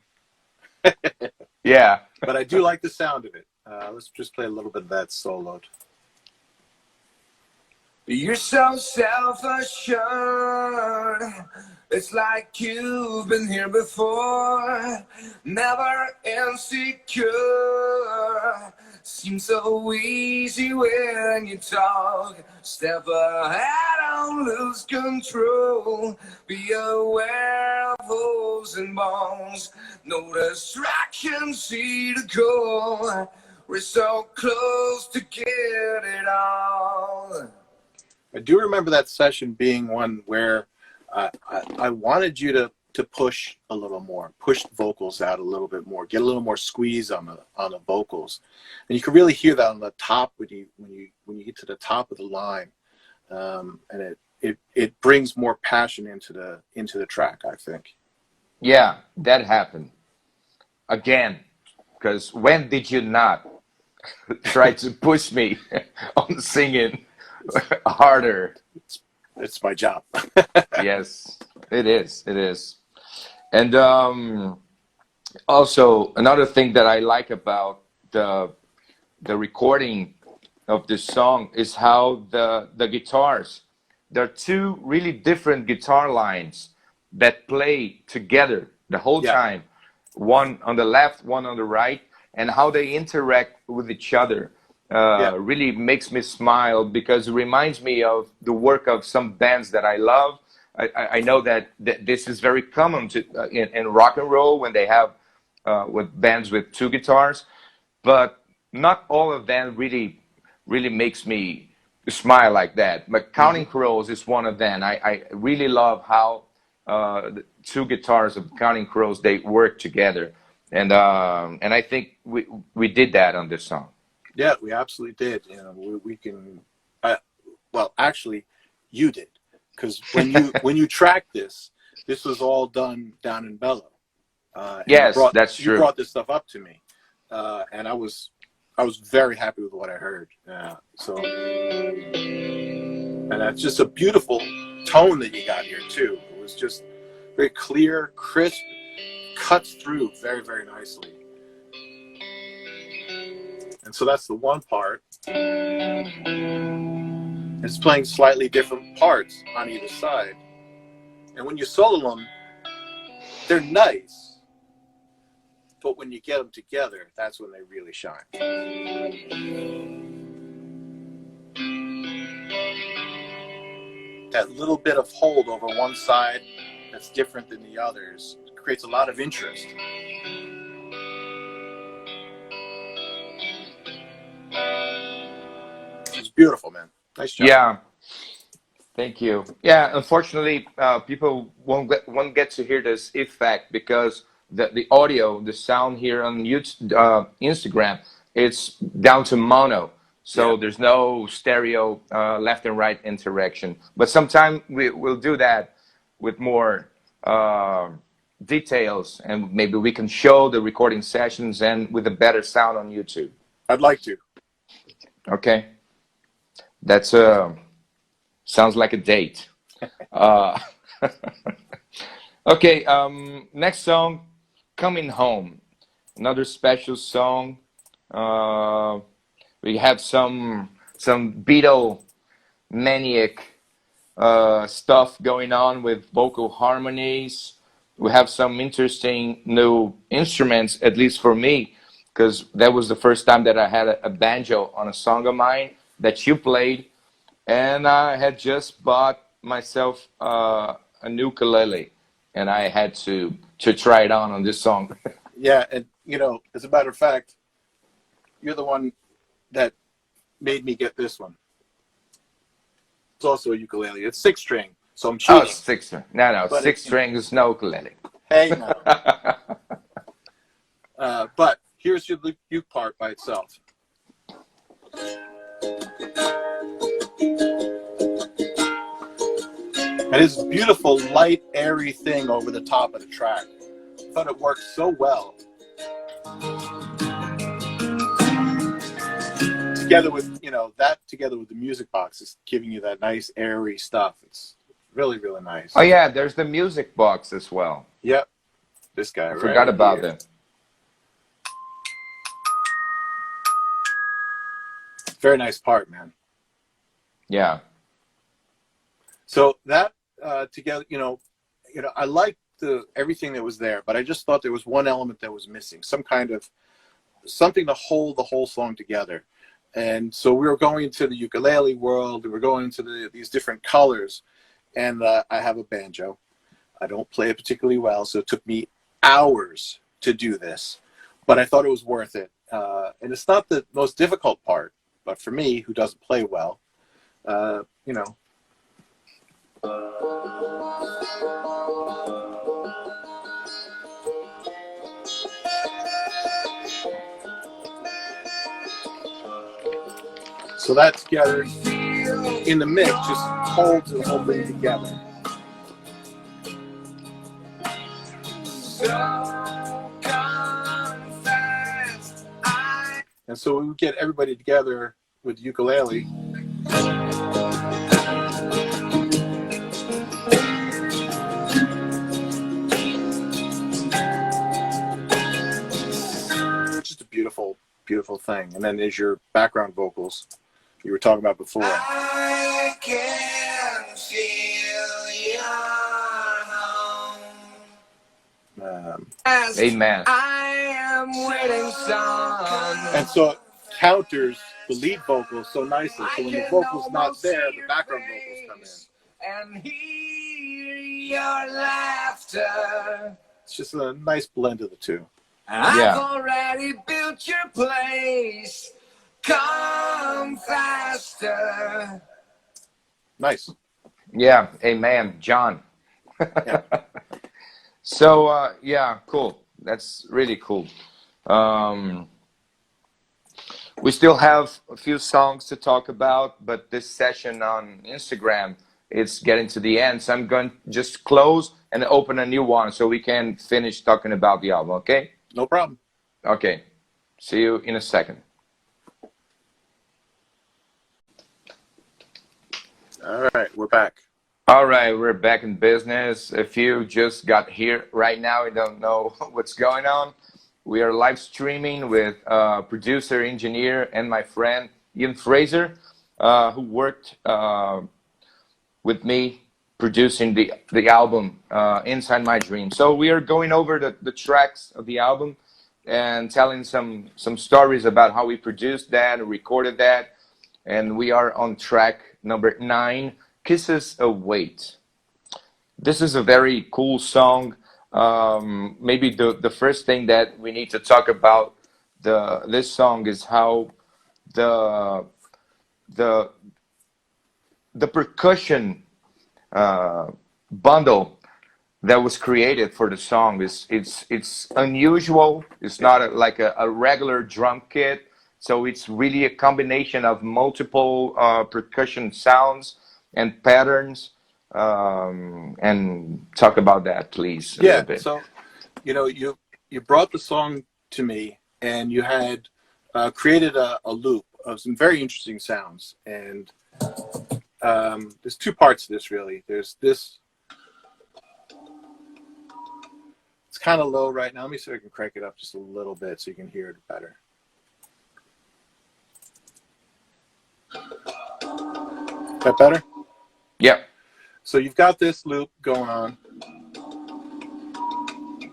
S1: Yeah.
S2: But I do like the sound of it. Let's just play a little bit of that soloed.
S3: You're so self-assured. It's like you've been here before. Never insecure. Seems so easy when you talk. Step ahead, don't lose control. Be aware of holes and bones. No distraction, see the goal. We're so close to get it all.
S2: I do remember that session being one where I wanted you to push a little more, push the vocals out a little bit more, get a little more squeeze on the vocals, and you can really hear that on the top when you get to the top of the line, and it brings more passion into the track, I think.
S1: Yeah, that happened again, because when did you not try to push me on singing harder?
S2: It's my job.
S1: Yes, it is. It is. And also another thing that I like about the recording of this song is how the guitars, there are two really different guitar lines that play together the whole
S2: Yeah.
S1: time, one on the left, one on the right, and how they interact with each other
S2: Yeah.
S1: really makes me smile, because it reminds me of the work of some bands that I love. I know that this is very common in rock and roll when they have with bands with two guitars, but not all of them really makes me smile like that. But Counting Crows is one of them. I really love how the two guitars of Counting Crows, they work together, and I think we did that on this song.
S2: Yeah, we absolutely did. You know, we can. Well, actually, you did, because when you tracked this was all done down in Bello. And
S1: Yes, that's
S2: you
S1: true.
S2: brought this stuff up to me, and I was very happy with what I heard. So, and that's just a beautiful tone that you got here too. It was just very clear, crisp, cuts through very, very nicely. And so that's the one part. It's playing slightly different parts on either side. And when you solo them, they're nice. But when you get them together, that's when they really shine. That little bit of hold over one side that's different than the others creates a lot of interest. It's beautiful, man. Nice job.
S1: Yeah, thank you. Yeah, unfortunately, people won't get to hear this effect because the audio, the sound here on YouTube, Instagram, it's down to mono. So
S2: Yeah.
S1: there's no stereo left and right interaction. But sometime we'll do that with more details, and maybe we can show the recording sessions and with a better sound on YouTube.
S2: I'd like to.
S1: Okay, that's Sounds like a date. Uh, okay, next song, Coming Home. Another special song. Uh, we have some Beatle maniac stuff going on with vocal harmonies. We have some interesting new instruments, at least for me, because that was the first time that I had a banjo on a song of mine that you played, and I had just bought myself a ukulele, and I had to try it on this song.
S2: Yeah, and you know, as a matter of fact, you're the one that made me get this one. It's also a ukulele. It's 6-string, so I'm
S1: Oh,
S2: cheating.
S1: six string. No, no,
S2: But
S1: six strings, no ukulele.
S2: Hey now. But here's your uke part by itself. And it's a beautiful, light, airy thing over the top of the track. I thought it worked so well. Together with, you know, that together with the music box is giving you that nice, airy stuff. It's really, really nice.
S1: Oh yeah, there's the music box as well.
S2: Yep. This guy
S1: I
S2: right
S1: forgot about
S2: here.
S1: that.
S2: Very nice part, man.
S1: Yeah.
S2: So that together, you know, I liked everything that was there, but I just thought there was one element that was missing, some kind of something to hold the whole song together. And so we were going to the ukulele world. We were going to these different colors, and I have a banjo. I don't play it particularly well, so it took me hours to do this, but I thought it was worth it. And it's not the most difficult part, but for me, who doesn't play well, you know. So that together in the mix just holds the whole thing together. And so we would get everybody together with the ukulele. Just a beautiful, beautiful thing. And then there's your background vocals you were talking about before.
S3: I can feel your home.
S1: Amen.
S3: I am waiting, son.
S2: And so it counters the lead vocals so nicely. So when the vocal's not there, the background vocals come in.
S3: And hear your laughter.
S2: It's just a nice blend of the two.
S1: Yeah.
S3: I've already built your place. Come faster.
S2: Nice.
S1: Yeah. Amen, John.
S2: Yeah.
S1: So yeah, cool. That's really cool. We still have a few songs to talk about, but this session on Instagram, it's getting to the end. So I'm going to just close and open a new one so we can finish talking about the album, okay?
S2: No problem.
S1: Okay. See you in a second.
S2: All right, we're back.
S1: All right, we're back in business. If you just got here right now and don't know what's going on, we are live streaming with producer, engineer, and my friend Iain Fraser, who worked with me producing the album Inside My Dream. So we are going over the tracks of the album and telling some stories about how we produced that and recorded that. And we are on track number 9, Kisses Await. This is a very cool song. Maybe the first thing that we need to talk about this song is how the percussion bundle that was created for the song it's unusual. It's not like a regular drum kit. So it's really a combination of multiple percussion sounds and patterns. And talk about that, please, a little bit.
S2: So, you brought the song to me, and you had created a loop of some very interesting sounds. And there's two parts to this really. There's this. It's kind of low right now. Let me see if I can crank it up just a little bit so you can hear it better. Is that better?
S1: Yeah.
S2: So you've got this loop going on,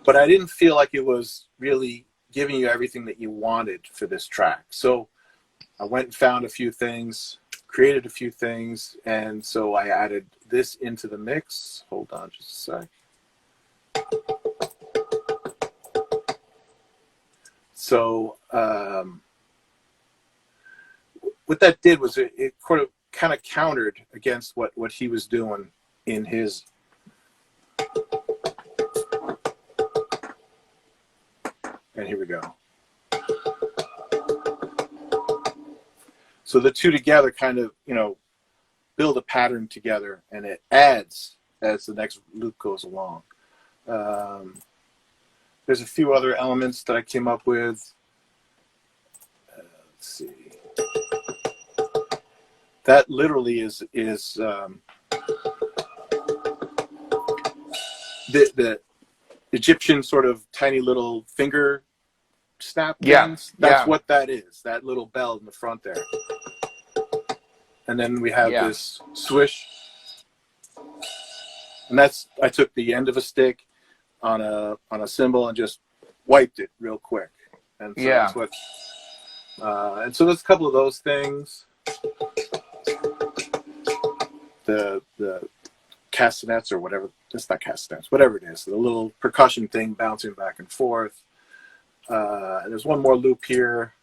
S2: but I didn't feel like it was really giving you everything that you wanted for this track. So I went and found a few things, created a few things, and so I added this into the mix. Hold on just a sec. So what that did was it kind of countered against what he was doing in his. And here we go. So the two together kind of, build a pattern together, and it adds as the next loop goes along. There's a few other elements that I came up with. Let's see. That literally is the Egyptian sort of tiny little finger snap things. That's what that is. That little bell in the front there. And then we have this swish. And I took the end of a stick on a cymbal and just wiped it real quick. And so that's what and so there's a couple of those things. The castanets or whatever, it's not castanets, whatever it is, the little percussion thing bouncing back and forth. There's one more loop here.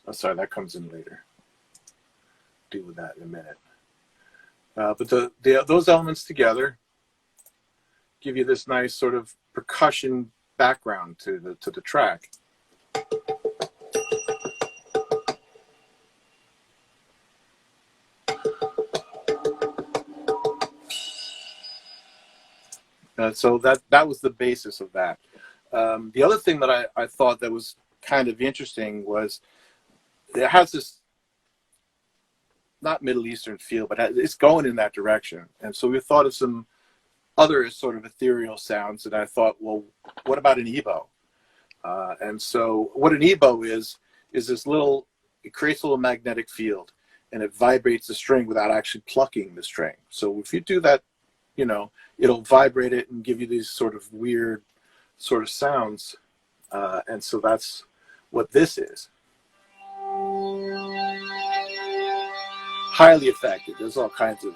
S2: Oh, sorry, that comes in later. Deal with that in a minute. But those elements together give you this nice sort of percussion background to the track. So that was the basis of that. The other thing that I thought that was kind of interesting was it has this not Middle Eastern feel, but it's going in that direction. And so we thought of some other sort of ethereal sounds, and I thought, well, what about an EBow? And so what an EBow is this little, it creates a little magnetic field, and it vibrates the string without actually plucking the string. So if you do that, it'll vibrate it and give you these sort of weird sort of sounds. And so that's what this is. Highly effective. There's all kinds of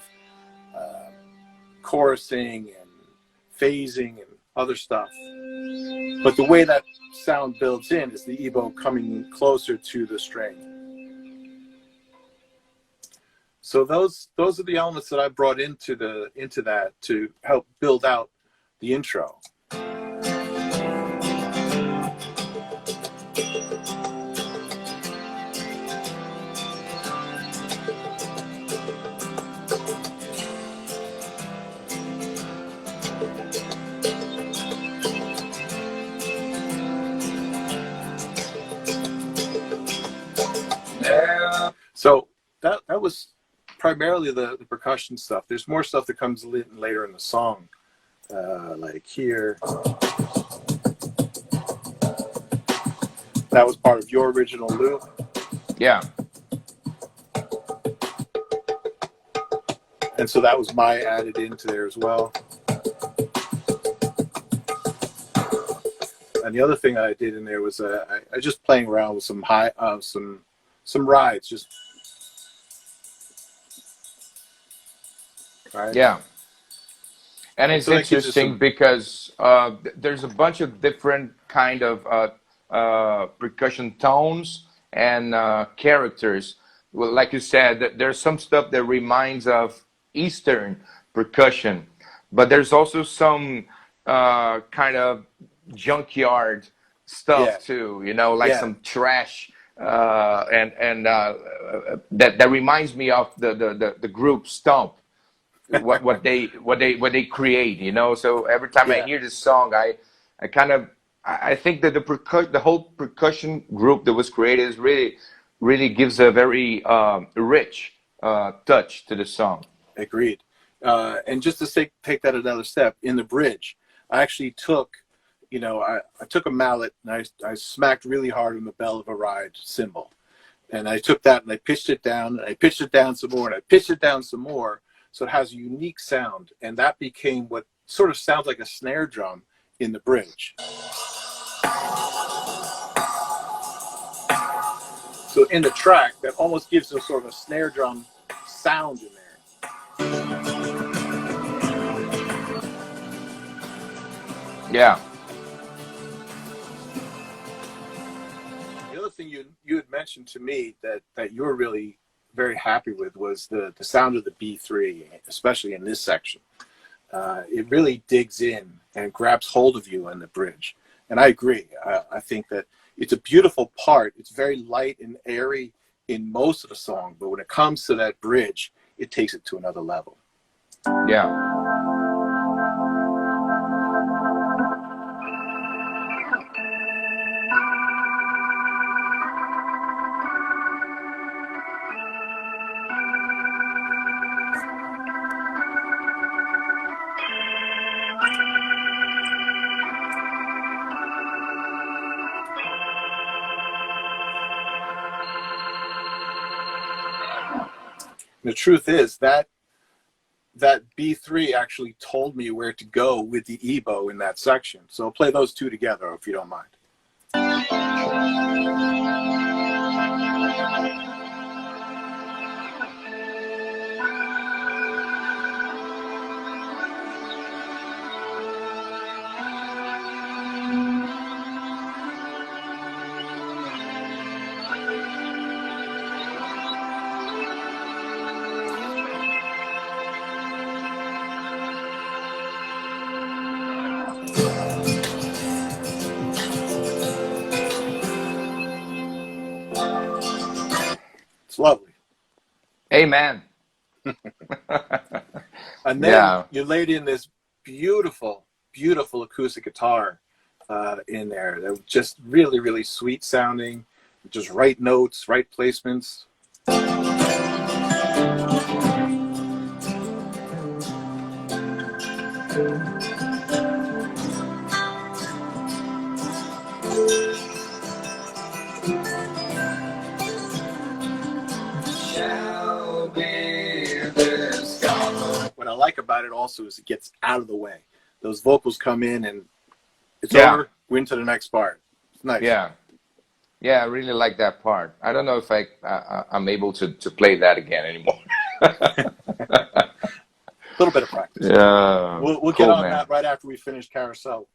S2: chorusing and phasing and other stuff. But the way that sound builds in is the EBow coming closer to the string. So those are the elements that I brought into that to help build out the intro. So that was primarily the percussion stuff. There's more stuff that comes later in the song, like here. That was part of your original loop.
S1: Yeah.
S2: And so that was my added into there as well. And the other thing that I did in there was I just playing around with some some rides, just. Right.
S1: Yeah. And it's interesting because there's a bunch of different kind of percussion tones and characters. Well, like you said, there's some stuff that reminds of Eastern percussion, but there's also some kind of junkyard stuff too, like some trash, and that reminds me of the group Stomp. what they create, So every time I hear this song, I think that the whole percussion group that was created is really really gives a very rich touch to the song.
S2: Agreed. And just to take that another step, in the bridge, I actually took, I took a mallet and I smacked really hard on the bell of a ride cymbal. And I took that and I pitched it down, and I pitched it down some more, and I pitched it down some more. So it has a unique sound. And that became what sort of sounds like a snare drum in the bridge. So in the track, that almost gives them sort of a snare drum sound in there.
S1: Yeah.
S2: The other thing you had mentioned to me that you were really very happy with was the sound of the B3, especially in this section. It really digs in and grabs hold of you in the bridge. And I agree. I think that it's a beautiful part. It's very light and airy in most of the song, but when it comes to that bridge, it takes it to another level.
S1: Yeah.
S2: The truth is that B3 actually told me where to go with the EBow in that section. So I'll play those two together if you don't mind. It's lovely.
S1: Amen.
S2: And then you laid in this beautiful, beautiful acoustic guitar in there. That was just really, really sweet sounding, just right notes, right placements. What I like about it also is it gets out of the way. Those vocals come in and it's over, we're into the next part. It's nice.
S1: Yeah. Yeah, I really like that part. I don't know if I'm able to play that again anymore.
S2: A little bit of practice.
S1: Yeah.
S2: We'll
S1: cool,
S2: get on
S1: man.
S2: that right after we finish Carousel.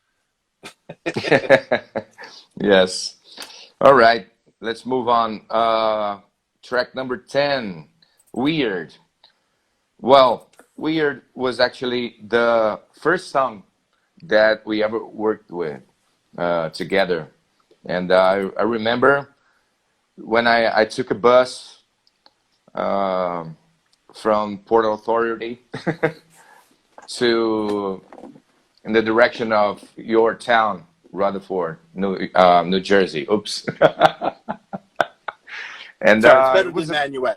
S1: Yes. All right. Let's move on. Track number 10, Weird. Well, Weird was actually the first song that we ever worked with together. And I remember when I took a bus from Port Authority to in the direction of your town, Rutherford, New Jersey. Oops. And
S2: Sorry, it's better
S1: it was
S2: than Nanuet.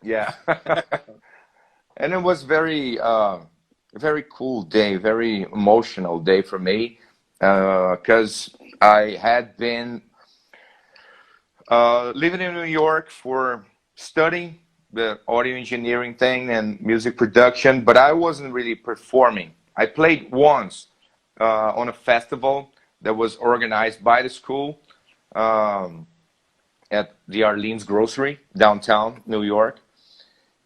S1: yeah. And it was very very cool day, very emotional day for me, because I had been living in New York for studying the audio engineering thing and music production, but I wasn't really performing. I played once on a festival that was organized by the school at the Arlene's Grocery, downtown New York.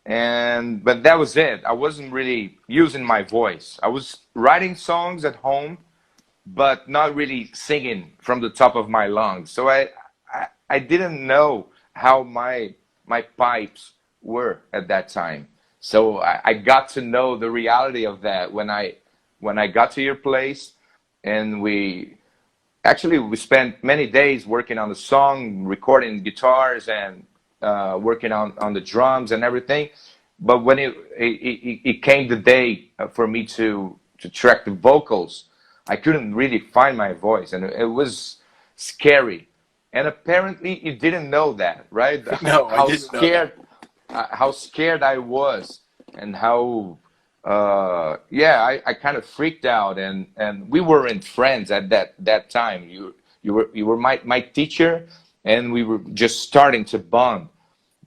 S1: But that was it. I wasn't really using my voice. I was writing songs at home, but not really singing from the top of my lungs. So I didn't know how my pipes were at that time. So I got to know the reality of that when I got to your place, and we spent many days working on the song, recording guitars and working on the drums and everything. But when it came the day for me to track the vocals, I couldn't really find my voice, and it was scary and apparently you didn't know that, right?
S2: No, I
S1: How
S2: didn't know that.
S1: scared, how scared I was, and how, yeah, I kind of freaked out, and we weren't friends at that time. You were my teacher, and we were just starting to bond,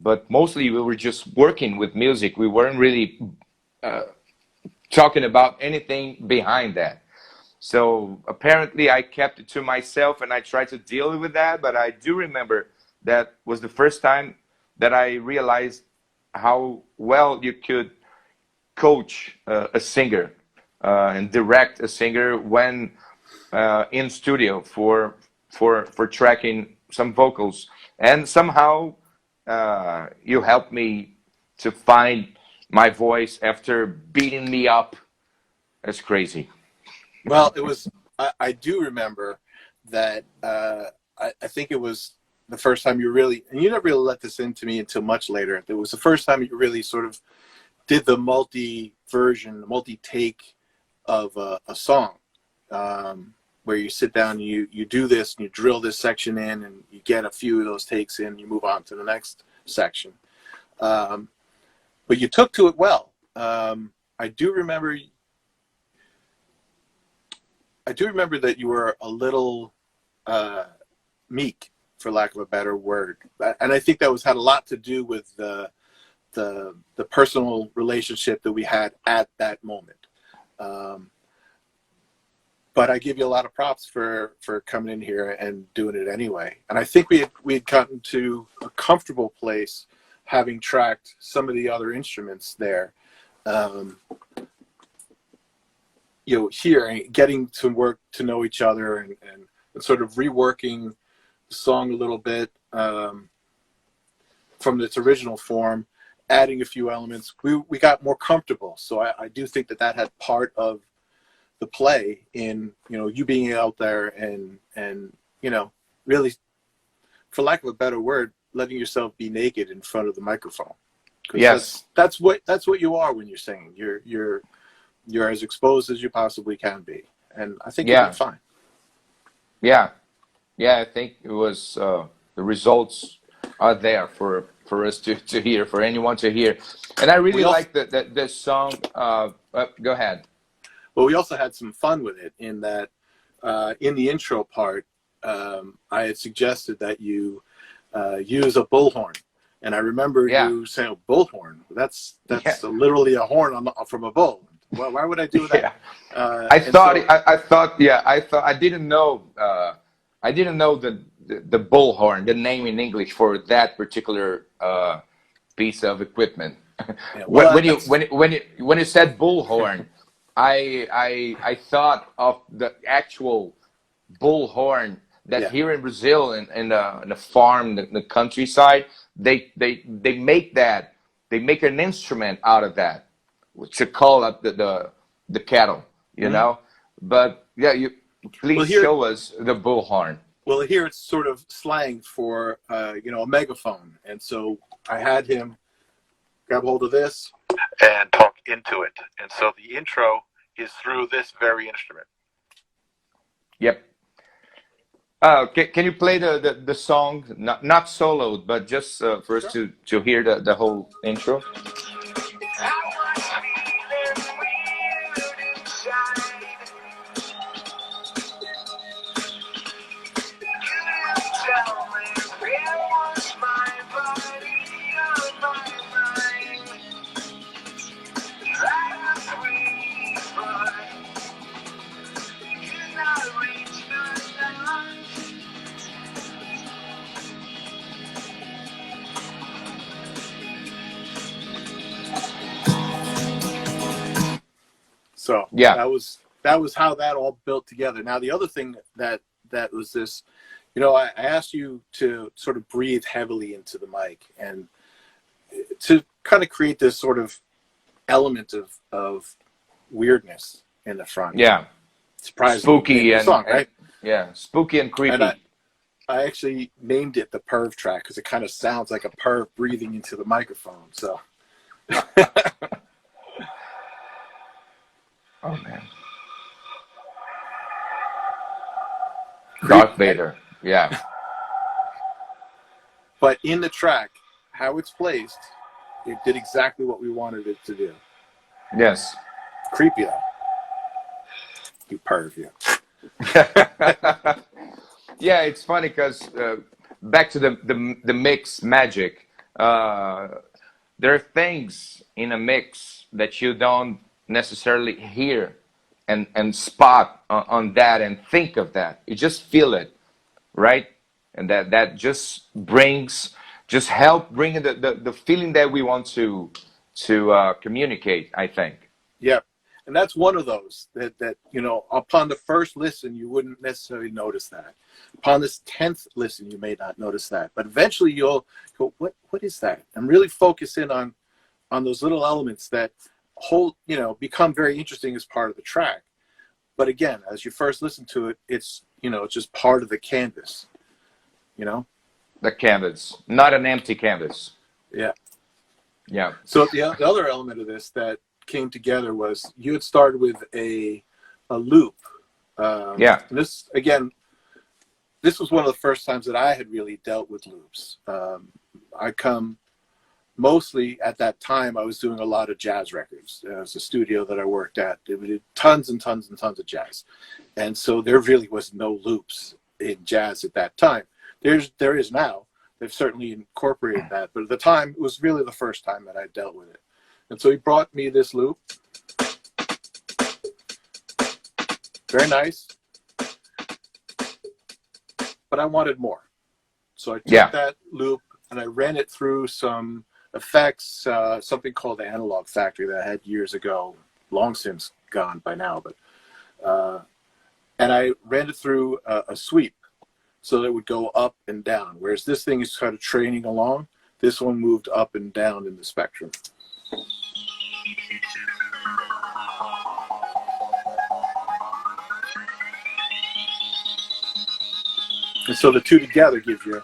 S1: but mostly we were just working with music. We weren't really talking about anything behind that. So apparently I kept it to myself and I tried to deal with that. But I do remember that was the first time that I realized how well you could coach a singer and direct a singer when in studio for tracking some vocals. And somehow you helped me to find my voice after beating me up. That's crazy.
S2: Well, it was. I do remember that. I think it was the first time you really, and you never really let this into me until much later. It was the first time you really sort of did the multi-version, multi-take of a song, where you sit down, and you do this, and you drill this section in, and you get a few of those takes in, and you move on to the next section. But you took to it well. I do remember. I do remember that you were a little meek, for lack of a better word, and I think that had a lot to do with the personal relationship that we had at that moment. But I give you a lot of props for coming in here and doing it anyway. And I think we had gotten to a comfortable place, having tracked some of the other instruments there. Here, getting to work to know each other and sort of reworking the song a little bit from its original form, adding a few elements, we got more comfortable. So I do think that had part of the play in, you being out there and really, for lack of a better word, letting yourself be naked in front of the microphone.
S1: Yes,
S2: that's what you are when you're singing. You're as exposed as you possibly can be, and I think you'll be fine.
S1: yeah, yeah. I think it was the results are there for us to hear, for anyone to hear, and I really like the song. Go ahead.
S2: Well, we also had some fun with it in that in the intro part, I had suggested that you use a bullhorn, and I remember you saying bullhorn. That's literally a horn from a bull. Well, why would I do that?
S1: I thought I didn't know the bullhorn, the name in English for that particular piece of equipment.
S2: Yeah, well,
S1: when you said bullhorn, I thought of the actual bullhorn that here in Brazil in the farm, the countryside, they make that, they make an instrument out of that to call up the cattle, you know. But yeah, you please show us the bullhorn.
S2: Well, here it's sort of slang for a megaphone, and so I had him grab hold of this and talk into it, and so the intro is through this very instrument.
S1: Yep. Can you play the song, not soloed, but just for us to hear the whole intro?
S2: So that was how that all built together. Now the other thing that was this, I asked you to sort of breathe heavily into the mic and to kind of create this sort of element of weirdness in the front.
S1: Yeah,
S2: surprising,
S1: spooky and
S2: song, right?
S1: Yeah, spooky and creepy.
S2: And I actually named it the perv track because it kind of sounds like a perv breathing into the microphone. So.
S1: Oh man. Darth Vader. Yeah.
S2: but in the track, how it's placed, it did exactly what we wanted it to do.
S1: Yes.
S2: Creepy though. You perv, you.
S1: Yeah, it's funny because back to the mix magic. There are things in a mix that you don't necessarily hear and spot on that and think of that. You just feel it, right? And that just brings, just help bring the feeling that we want to communicate, I think.
S2: Yeah. And that's one of those that, you know, upon the first listen, you wouldn't necessarily notice that. Upon this 10th listen, you may not notice that. But eventually you'll go, what is that? And really focus in on those little elements that become very interesting as part of the track. But again, as you first listen to it, it's just part of the canvas, you know?
S1: The canvas, not an empty canvas.
S2: Yeah.
S1: Yeah.
S2: So the other element of this that came together was you had started with a loop.
S1: Yeah.
S2: This was one of the first times that I had really dealt with loops. I come mostly at that time, I was doing a lot of jazz records. It was a studio that I worked at. We did tons and tons and tons of jazz. And so there really was no loops in jazz at that time. There is now. They've certainly incorporated that. But at the time, it was really the first time that I dealt with it. And so he brought me this loop. Very nice. But I wanted more. So I took that loop and I ran it through some effects, something called the Analog Factory that I had years ago, long since gone by now. But and I ran it through a sweep so that it would go up and down. Whereas this thing is kind of training along, this one moved up and down in the spectrum. And so the two together give you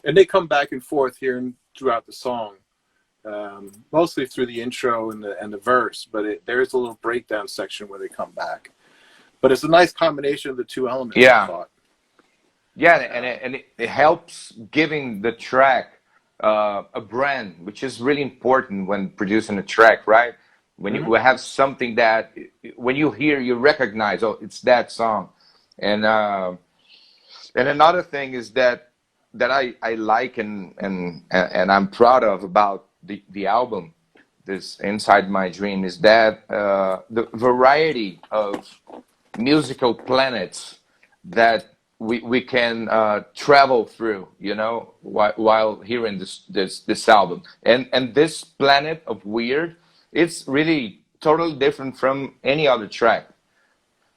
S2: and they come back and forth here and throughout the song, mostly through the intro and the verse, but there is a little breakdown section where they come back. But it's a nice combination of the two elements, I thought.
S1: Yeah, and it helps giving the track a brand, which is really important when producing a track, right? When you have something that, when you hear, you recognize, oh, it's that song. And another thing is that I like and I'm proud of about the album, this Inside My Dream, is that the variety of musical planets that we can travel through, you know, while hearing this album. And this planet of weird, it's really totally different from any other track.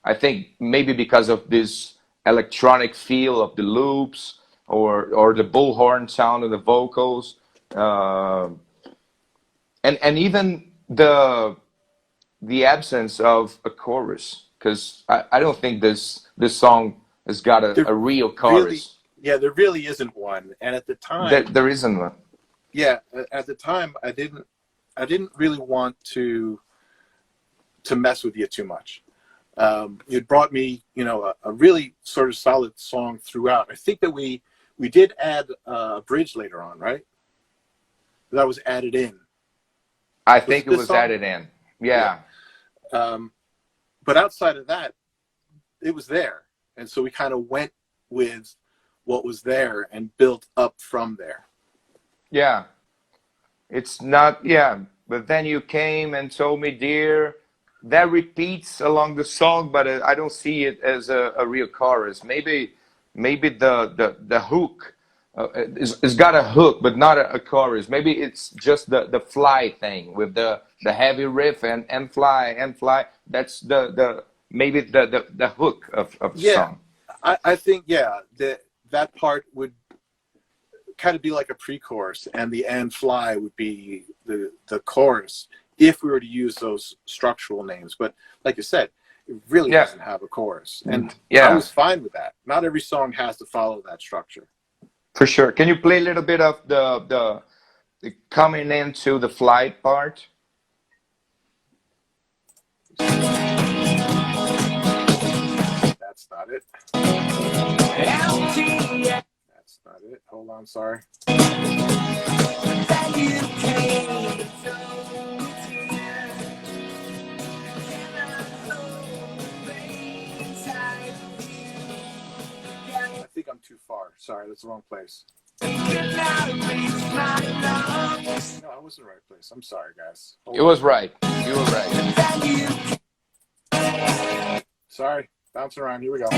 S1: I think maybe because of this electronic feel of the loops or the bullhorn sound of the vocals, and even the absence of a chorus, because I don't think this song has got a real chorus.
S2: Really, there really isn't one. And at the time,
S1: there isn't one.
S2: Yeah, at the time, I didn't really want to mess with you too much. It brought me, a really sort of solid song throughout. I think that we did add a bridge later on, right? That was added in.
S1: I think it was added in. Yeah.
S2: But outside of that, it was there. And so we kind of went with what was there and built up from there. Yeah.
S1: It's not, but then you came and told me, dear, that repeats along the song, but I don't see it as a real chorus. Maybe the hook it's got a hook, but not a chorus. Maybe it's just the fly thing with the heavy riff and fly. That's maybe the hook of the song.
S2: I think that part would kind of be like a pre-chorus, and the and fly would be the chorus if we were to use those structural names. But like you said, it really doesn't have a chorus, and I was fine with that. Not every song has to follow that structure.
S1: For sure. Can you play a little bit of the coming into the flight part?
S2: That's not it. That's not it. Hold on, sorry. I think I'm too far. Sorry, that's the wrong place. No, I was in the right place. I'm sorry, guys.
S1: It was right. You were right.
S2: Sorry, bouncing around. Here we go.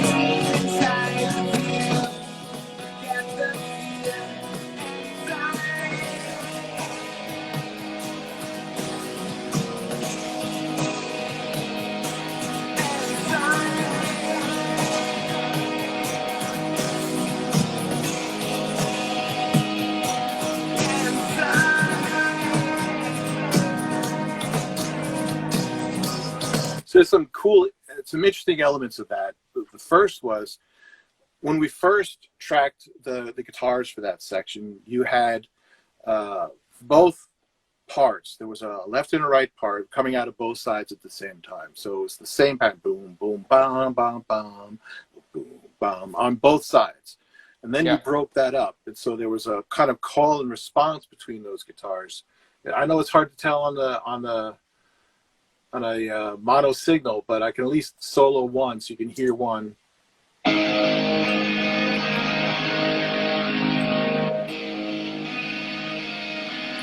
S2: So there's some interesting elements of that. The first was when we first tracked the guitars for that section, you had both parts. There was a left and a right part coming out of both sides at the same time. So it was the same pattern, boom, boom, bam, bam, bam, boom, bam, on both sides. And then you broke that up. And so there was a kind of call and response between those guitars. And I know it's hard to tell on a mono signal, but I can at least solo one so you can hear one.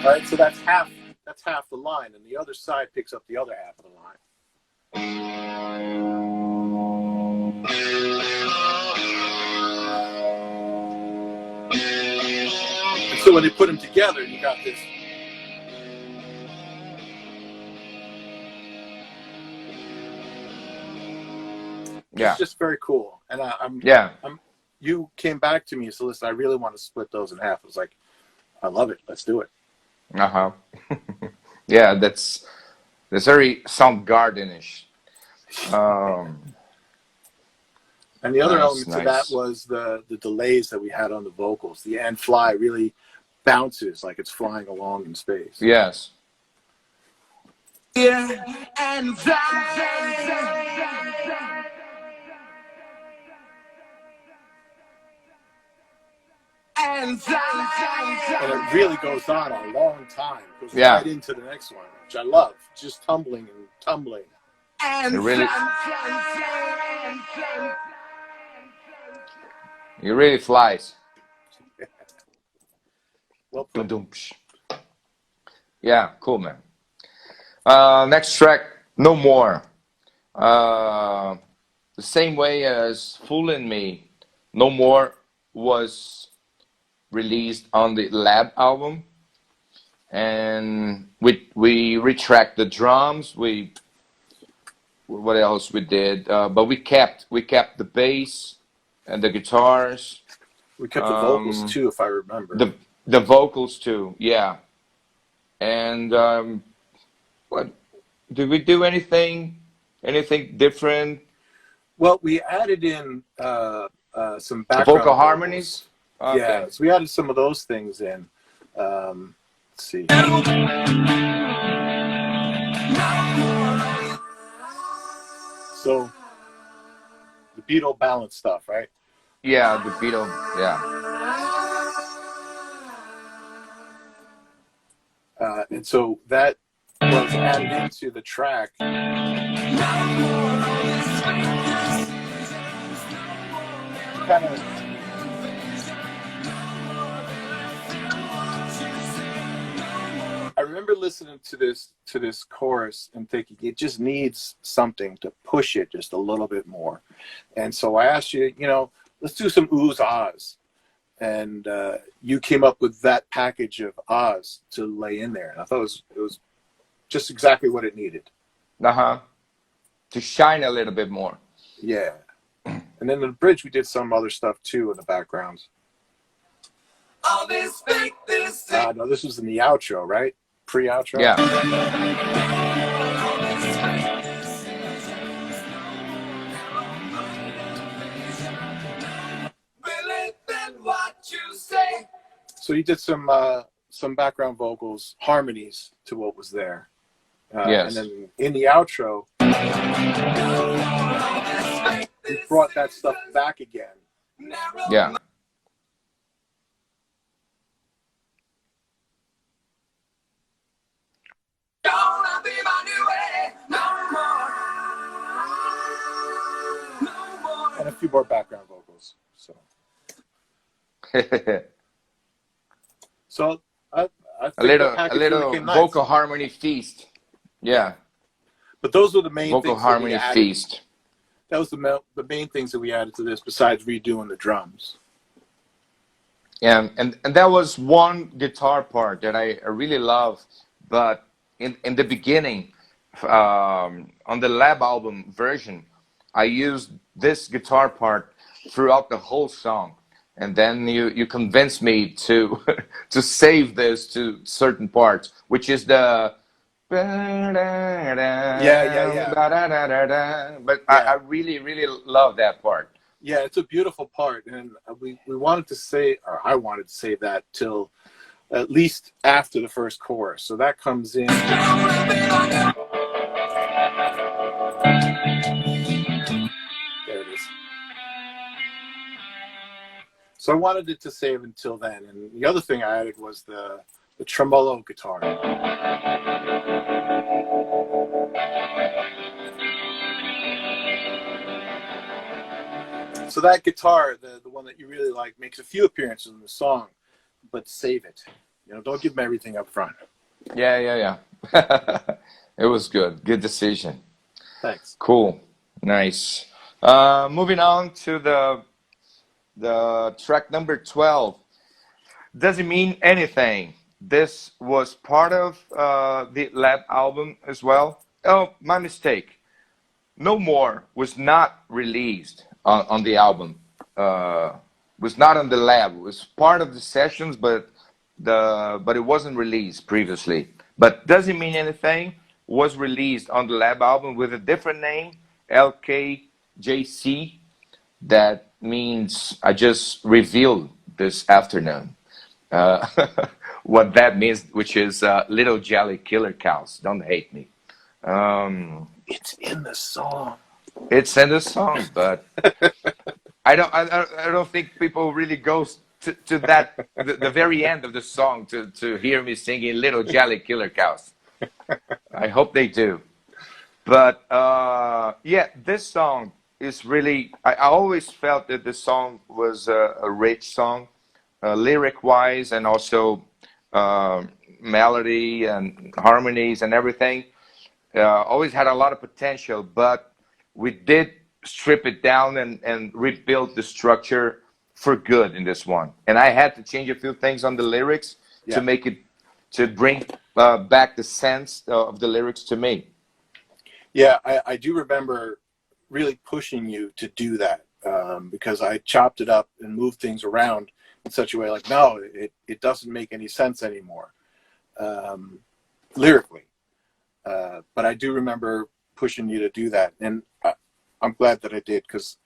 S2: Right, so that's half the line, and the other side picks up the other half of the line. And so when they put them together, you got this. It's just very cool. And you came back to me and said, listen, I really want to split those in half. I was like, I love it. Let's do it.
S1: Yeah, that's very Soundgarden-ish.
S2: And the other element to that was the delays that we had on the vocals. The and fly really bounces like it's flying along in space.
S1: Yes.
S3: Yeah, and
S2: And it really goes on a long time. It goes right into the next one, which I love. Just tumbling and tumbling.
S1: It really flies.
S2: Well,
S1: yeah, cool, man. Next track, No More. The same way as Foolin' Me, No More was released on the Lab album, and we retracked the drums. What else we did? But we kept the bass and the guitars.
S2: We kept the vocals too, if I remember.
S1: The vocals too, yeah. And what did we do? Anything different?
S2: Well, we added in some background
S1: vocal harmonies.
S2: Okay. Yeah, so we added some of those things in. Let's see. So the Beatle balance stuff, right?
S1: Yeah, the Beatle. Yeah.
S2: And so that was added into the track. Kind of. I remember listening to this chorus and thinking it just needs something to push it just a little bit more. And so I asked you, let's do some oohs, ahs. And you came up with that package of ahs to lay in there. And I thought it was just exactly what it needed.
S1: To shine a little bit more.
S2: Yeah. And then in the bridge, we did some other stuff too in the background.
S3: All this fake, this
S2: no, this was in the outro, right? Pre-outro?
S1: Yeah.
S2: So you did some background vocals, harmonies to what was there.
S1: Yes.
S2: And then in the outro, We brought that stuff back again.
S1: Yeah.
S3: Gonna be my new way, no more. No more.
S2: And a few more background vocals. So I think the
S1: a
S2: package really
S1: little
S2: came nice.
S1: vocal harmony feast. Yeah.
S2: But those were the main
S1: Vocal
S2: things that we
S1: harmony
S2: added.
S1: feast.
S2: That was the main things that we added to this, besides redoing the drums.
S1: And that was one guitar part that I really love. But in the beginning, on the Lab album version, I used this guitar part throughout the whole song. And then you convinced me to to save this to certain parts, which is the
S2: Yeah.
S1: but I really love that part.
S2: Yeah, it's a beautiful part, and we wanted to say, or I wanted to say that till at least after the first chorus. So that comes in. There it is. So I wanted it to save until then, and the other thing I added was the tremolo guitar. So that guitar, the one that you really like, makes a few appearances in the song, but save it. You know, don't give them everything up front.
S1: Yeah. It was good. Good decision.
S2: Thanks.
S1: Cool. Nice. Moving on to the track number 12. Doesn't mean anything. This was part of the Lab album as well. Oh, my mistake. No More was not released on the album. Was not on the Lab. It was part of the sessions, but it wasn't released previously. But Doesn't Mean Anything was released on the Lab album with a different name, LKJC. That means I just revealed this afternoon what that means, which is Little Jelly Killer Cows. Don't hate me.
S2: It's in the song.
S1: It's in the song, but I don't think people really go to that the very end of the song to hear me singing Little Jelly Killer Cows. I hope they do. But yeah, this song is really, I always felt that this song was a rich song, lyric wise, and also melody and harmonies and everything. Always had a lot of potential, but we did strip it down and rebuild the structure for good in this one. And I had to change a few things on the lyrics to make it, to bring back the sense of the lyrics to me.
S2: Yeah, I do remember really pushing you to do that, because I chopped it up and moved things around in such a way like, no, it doesn't make any sense anymore lyrically. But I do remember pushing you to do that, and I'm glad that I did, because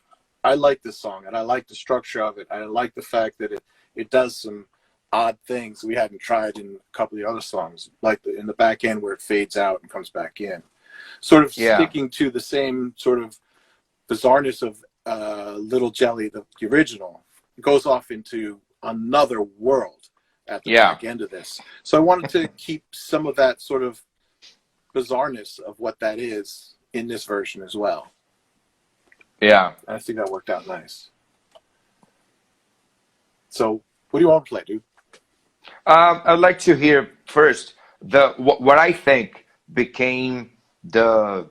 S2: I like this song and I like the structure of it. I like the fact that it does some odd things we hadn't tried in a couple of the other songs, like in the back end where it fades out and comes back in, sort of sticking to the same sort of bizarreness of Little Jelly, the original. It goes off into another world at the back end of this. So I wanted to keep some of that sort of bizarreness of what that is in this version as well.
S1: Yeah,
S2: I think that worked out nice. So what do you want to play, dude?
S1: I'd like to hear first what I think became the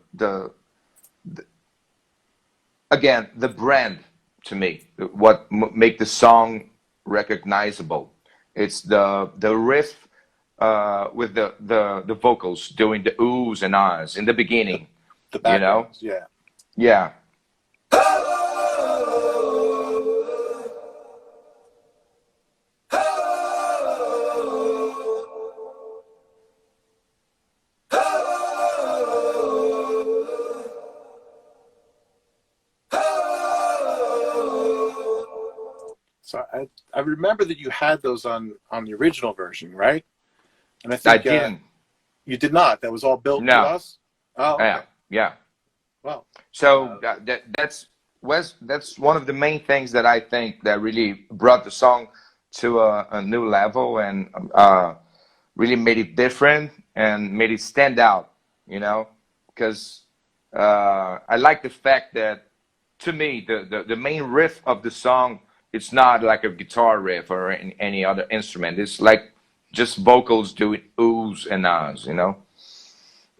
S1: again the brand to me. What make the song recognizable? It's the riff with the vocals doing the oohs and ahs in the beginning.
S2: The backgrounds,
S1: yeah.
S2: So I remember that you had those on the original version, right? And I think
S1: I didn't.
S2: You did not. That was all built to us? Oh, okay.
S1: Yeah.
S2: Wow.
S1: So that's one of the main things that I think that really brought the song to a new level and really made it different and made it stand out. You know, because I like the fact that to me the main riff of the song, it's not like a guitar riff or any other instrument. It's like just vocals doing oohs and ahs. You know.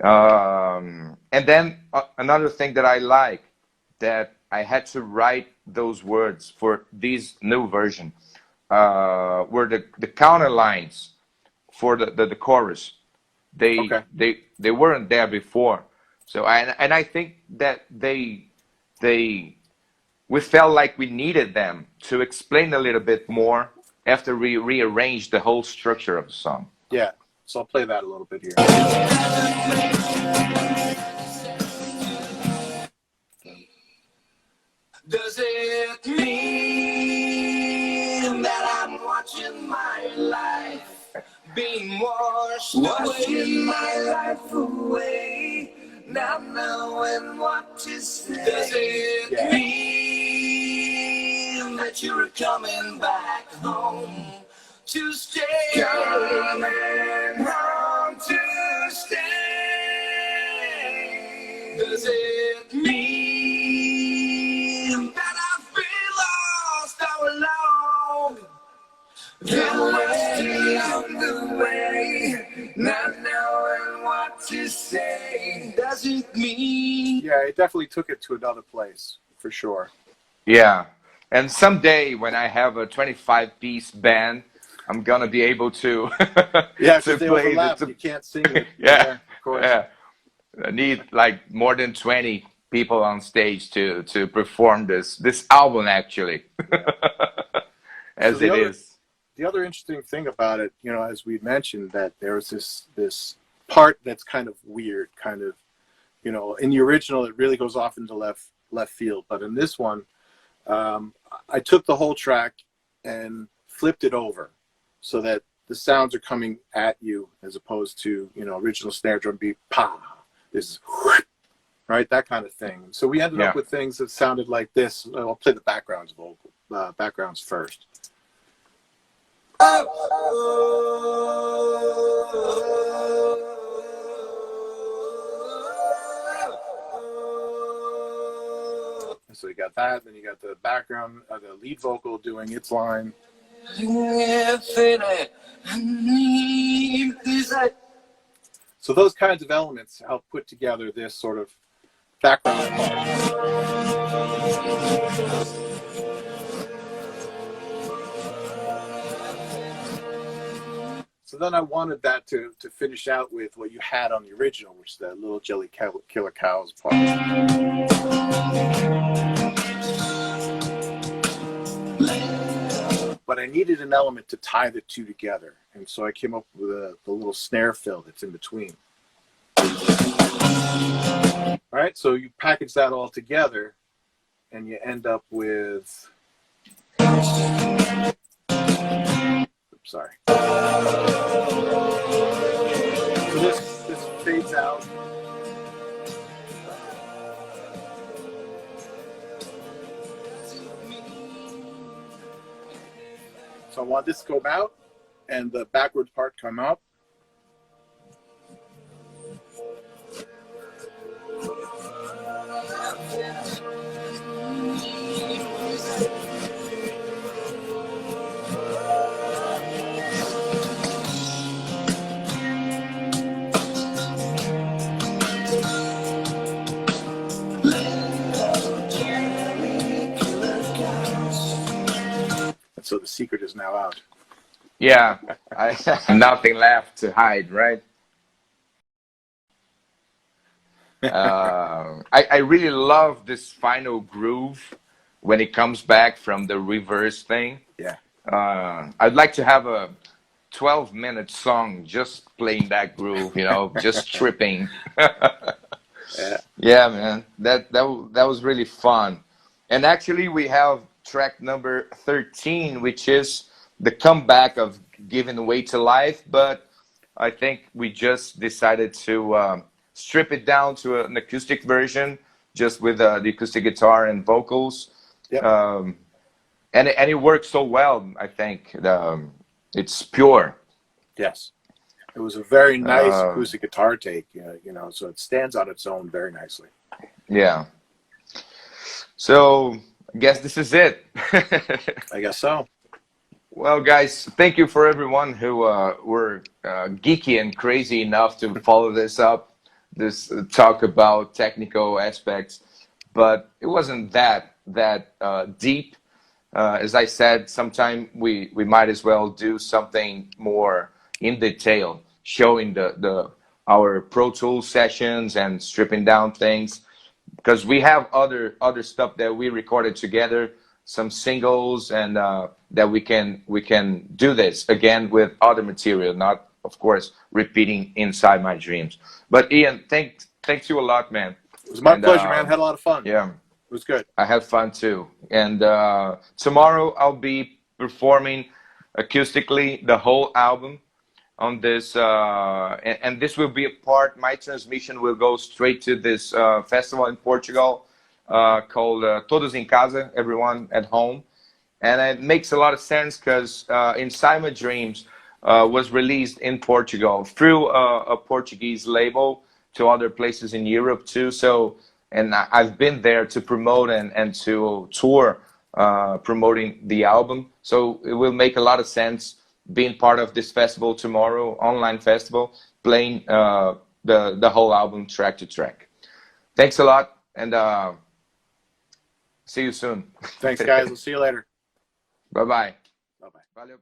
S1: And then another thing that I like that I had to write those words for this new version were the counter lines for the chorus.
S2: Okay.
S1: They weren't there before, so I think that they we felt like we needed them to explain a little bit more after we rearranged the whole structure of the song.
S2: Yeah. So I'll play that a little bit here.
S3: Does it mean that I'm watching my life being watching my life away, not knowing what to say? Does it mean that you're coming back home to stay? Coming home to stay. Does it mean that I've been lost all along? Been wasting on the way, not knowing what to say. Does it mean?
S2: Yeah, it definitely took it to another place for sure.
S1: Yeah, and someday when I have a 25-piece band, I'm gonna be able to
S2: Yeah,
S1: to
S2: because they
S1: play
S2: overlap.
S1: the
S2: You can't sing it.
S1: yeah,
S2: Of course.
S1: yeah. I need like more than 20 people on stage to perform this album actually, as
S2: So
S1: it is.
S2: the other interesting thing about it, you know, as we mentioned, that there was this part that's kind of weird, kind of, you know, in the original it really goes off into left field, but in this one, I took the whole track and flipped it over so that the sounds are coming at you as opposed to, you know, original snare drum beat, pa, this, right, that kind of thing. So we ended up with things that sounded like this. I'll play the backgrounds first. So you got that, then you got the background, the lead vocal doing its line. So those kinds of elements help put together this sort of background part. So then I wanted that to finish out with what you had on the original, which is that little Jelly Killer Cows part. But I needed an element to tie the two together. And so I came up with the little snare fill that's in between. All right, so you package that all together and you end up with... Oops, sorry. So this fades out. So I want this to go out and the backwards part come up. So the secret is now out.
S1: Yeah, I have nothing left to hide, right? I really love this final groove when it comes back from the reverse thing.
S2: Yeah.
S1: I'd like to have a 12-minute song just playing that groove, you know, just tripping. Yeah, man, that was really fun. And actually, we have track number 13, which is the comeback of Giving Way to Life, but I think we just decided to strip it down to an acoustic version just with the acoustic guitar and vocals.
S2: Yep.
S1: And it works so well. I think it's pure.
S2: Yes. It was a very nice acoustic guitar take, you know, so it stands on its own very nicely.
S1: Yeah. So I guess this is it.
S2: I guess so.
S1: Well, guys, thank you for everyone who were geeky and crazy enough to follow this up, this talk about technical aspects, but it wasn't that deep. As I said, sometime we might as well do something more in detail, showing our Pro Tools sessions and stripping down things, because we have other stuff that we recorded together, some singles, and that we can do this again with other material, not of course repeating Inside My Dreams. But Iain, thanks you a lot, man.
S2: It was my pleasure, man. Had a lot of fun.
S1: Yeah.
S2: It was good.
S1: I had fun too. And tomorrow I'll be performing acoustically the whole album on this, and this will be a part. My transmission will go straight to this festival in Portugal called Todos em Casa, everyone at home. And it makes a lot of sense because Inside My Dreams was released in Portugal through a Portuguese label to other places in Europe too. So, and I've been there to promote and to tour promoting the album. So it will make a lot of sense being part of this festival tomorrow, online festival, playing the whole album track to track. Thanks a lot, and see you soon.
S2: Thanks, guys. We'll see you later.
S1: Bye-bye.
S2: Bye-bye.
S1: Valeu.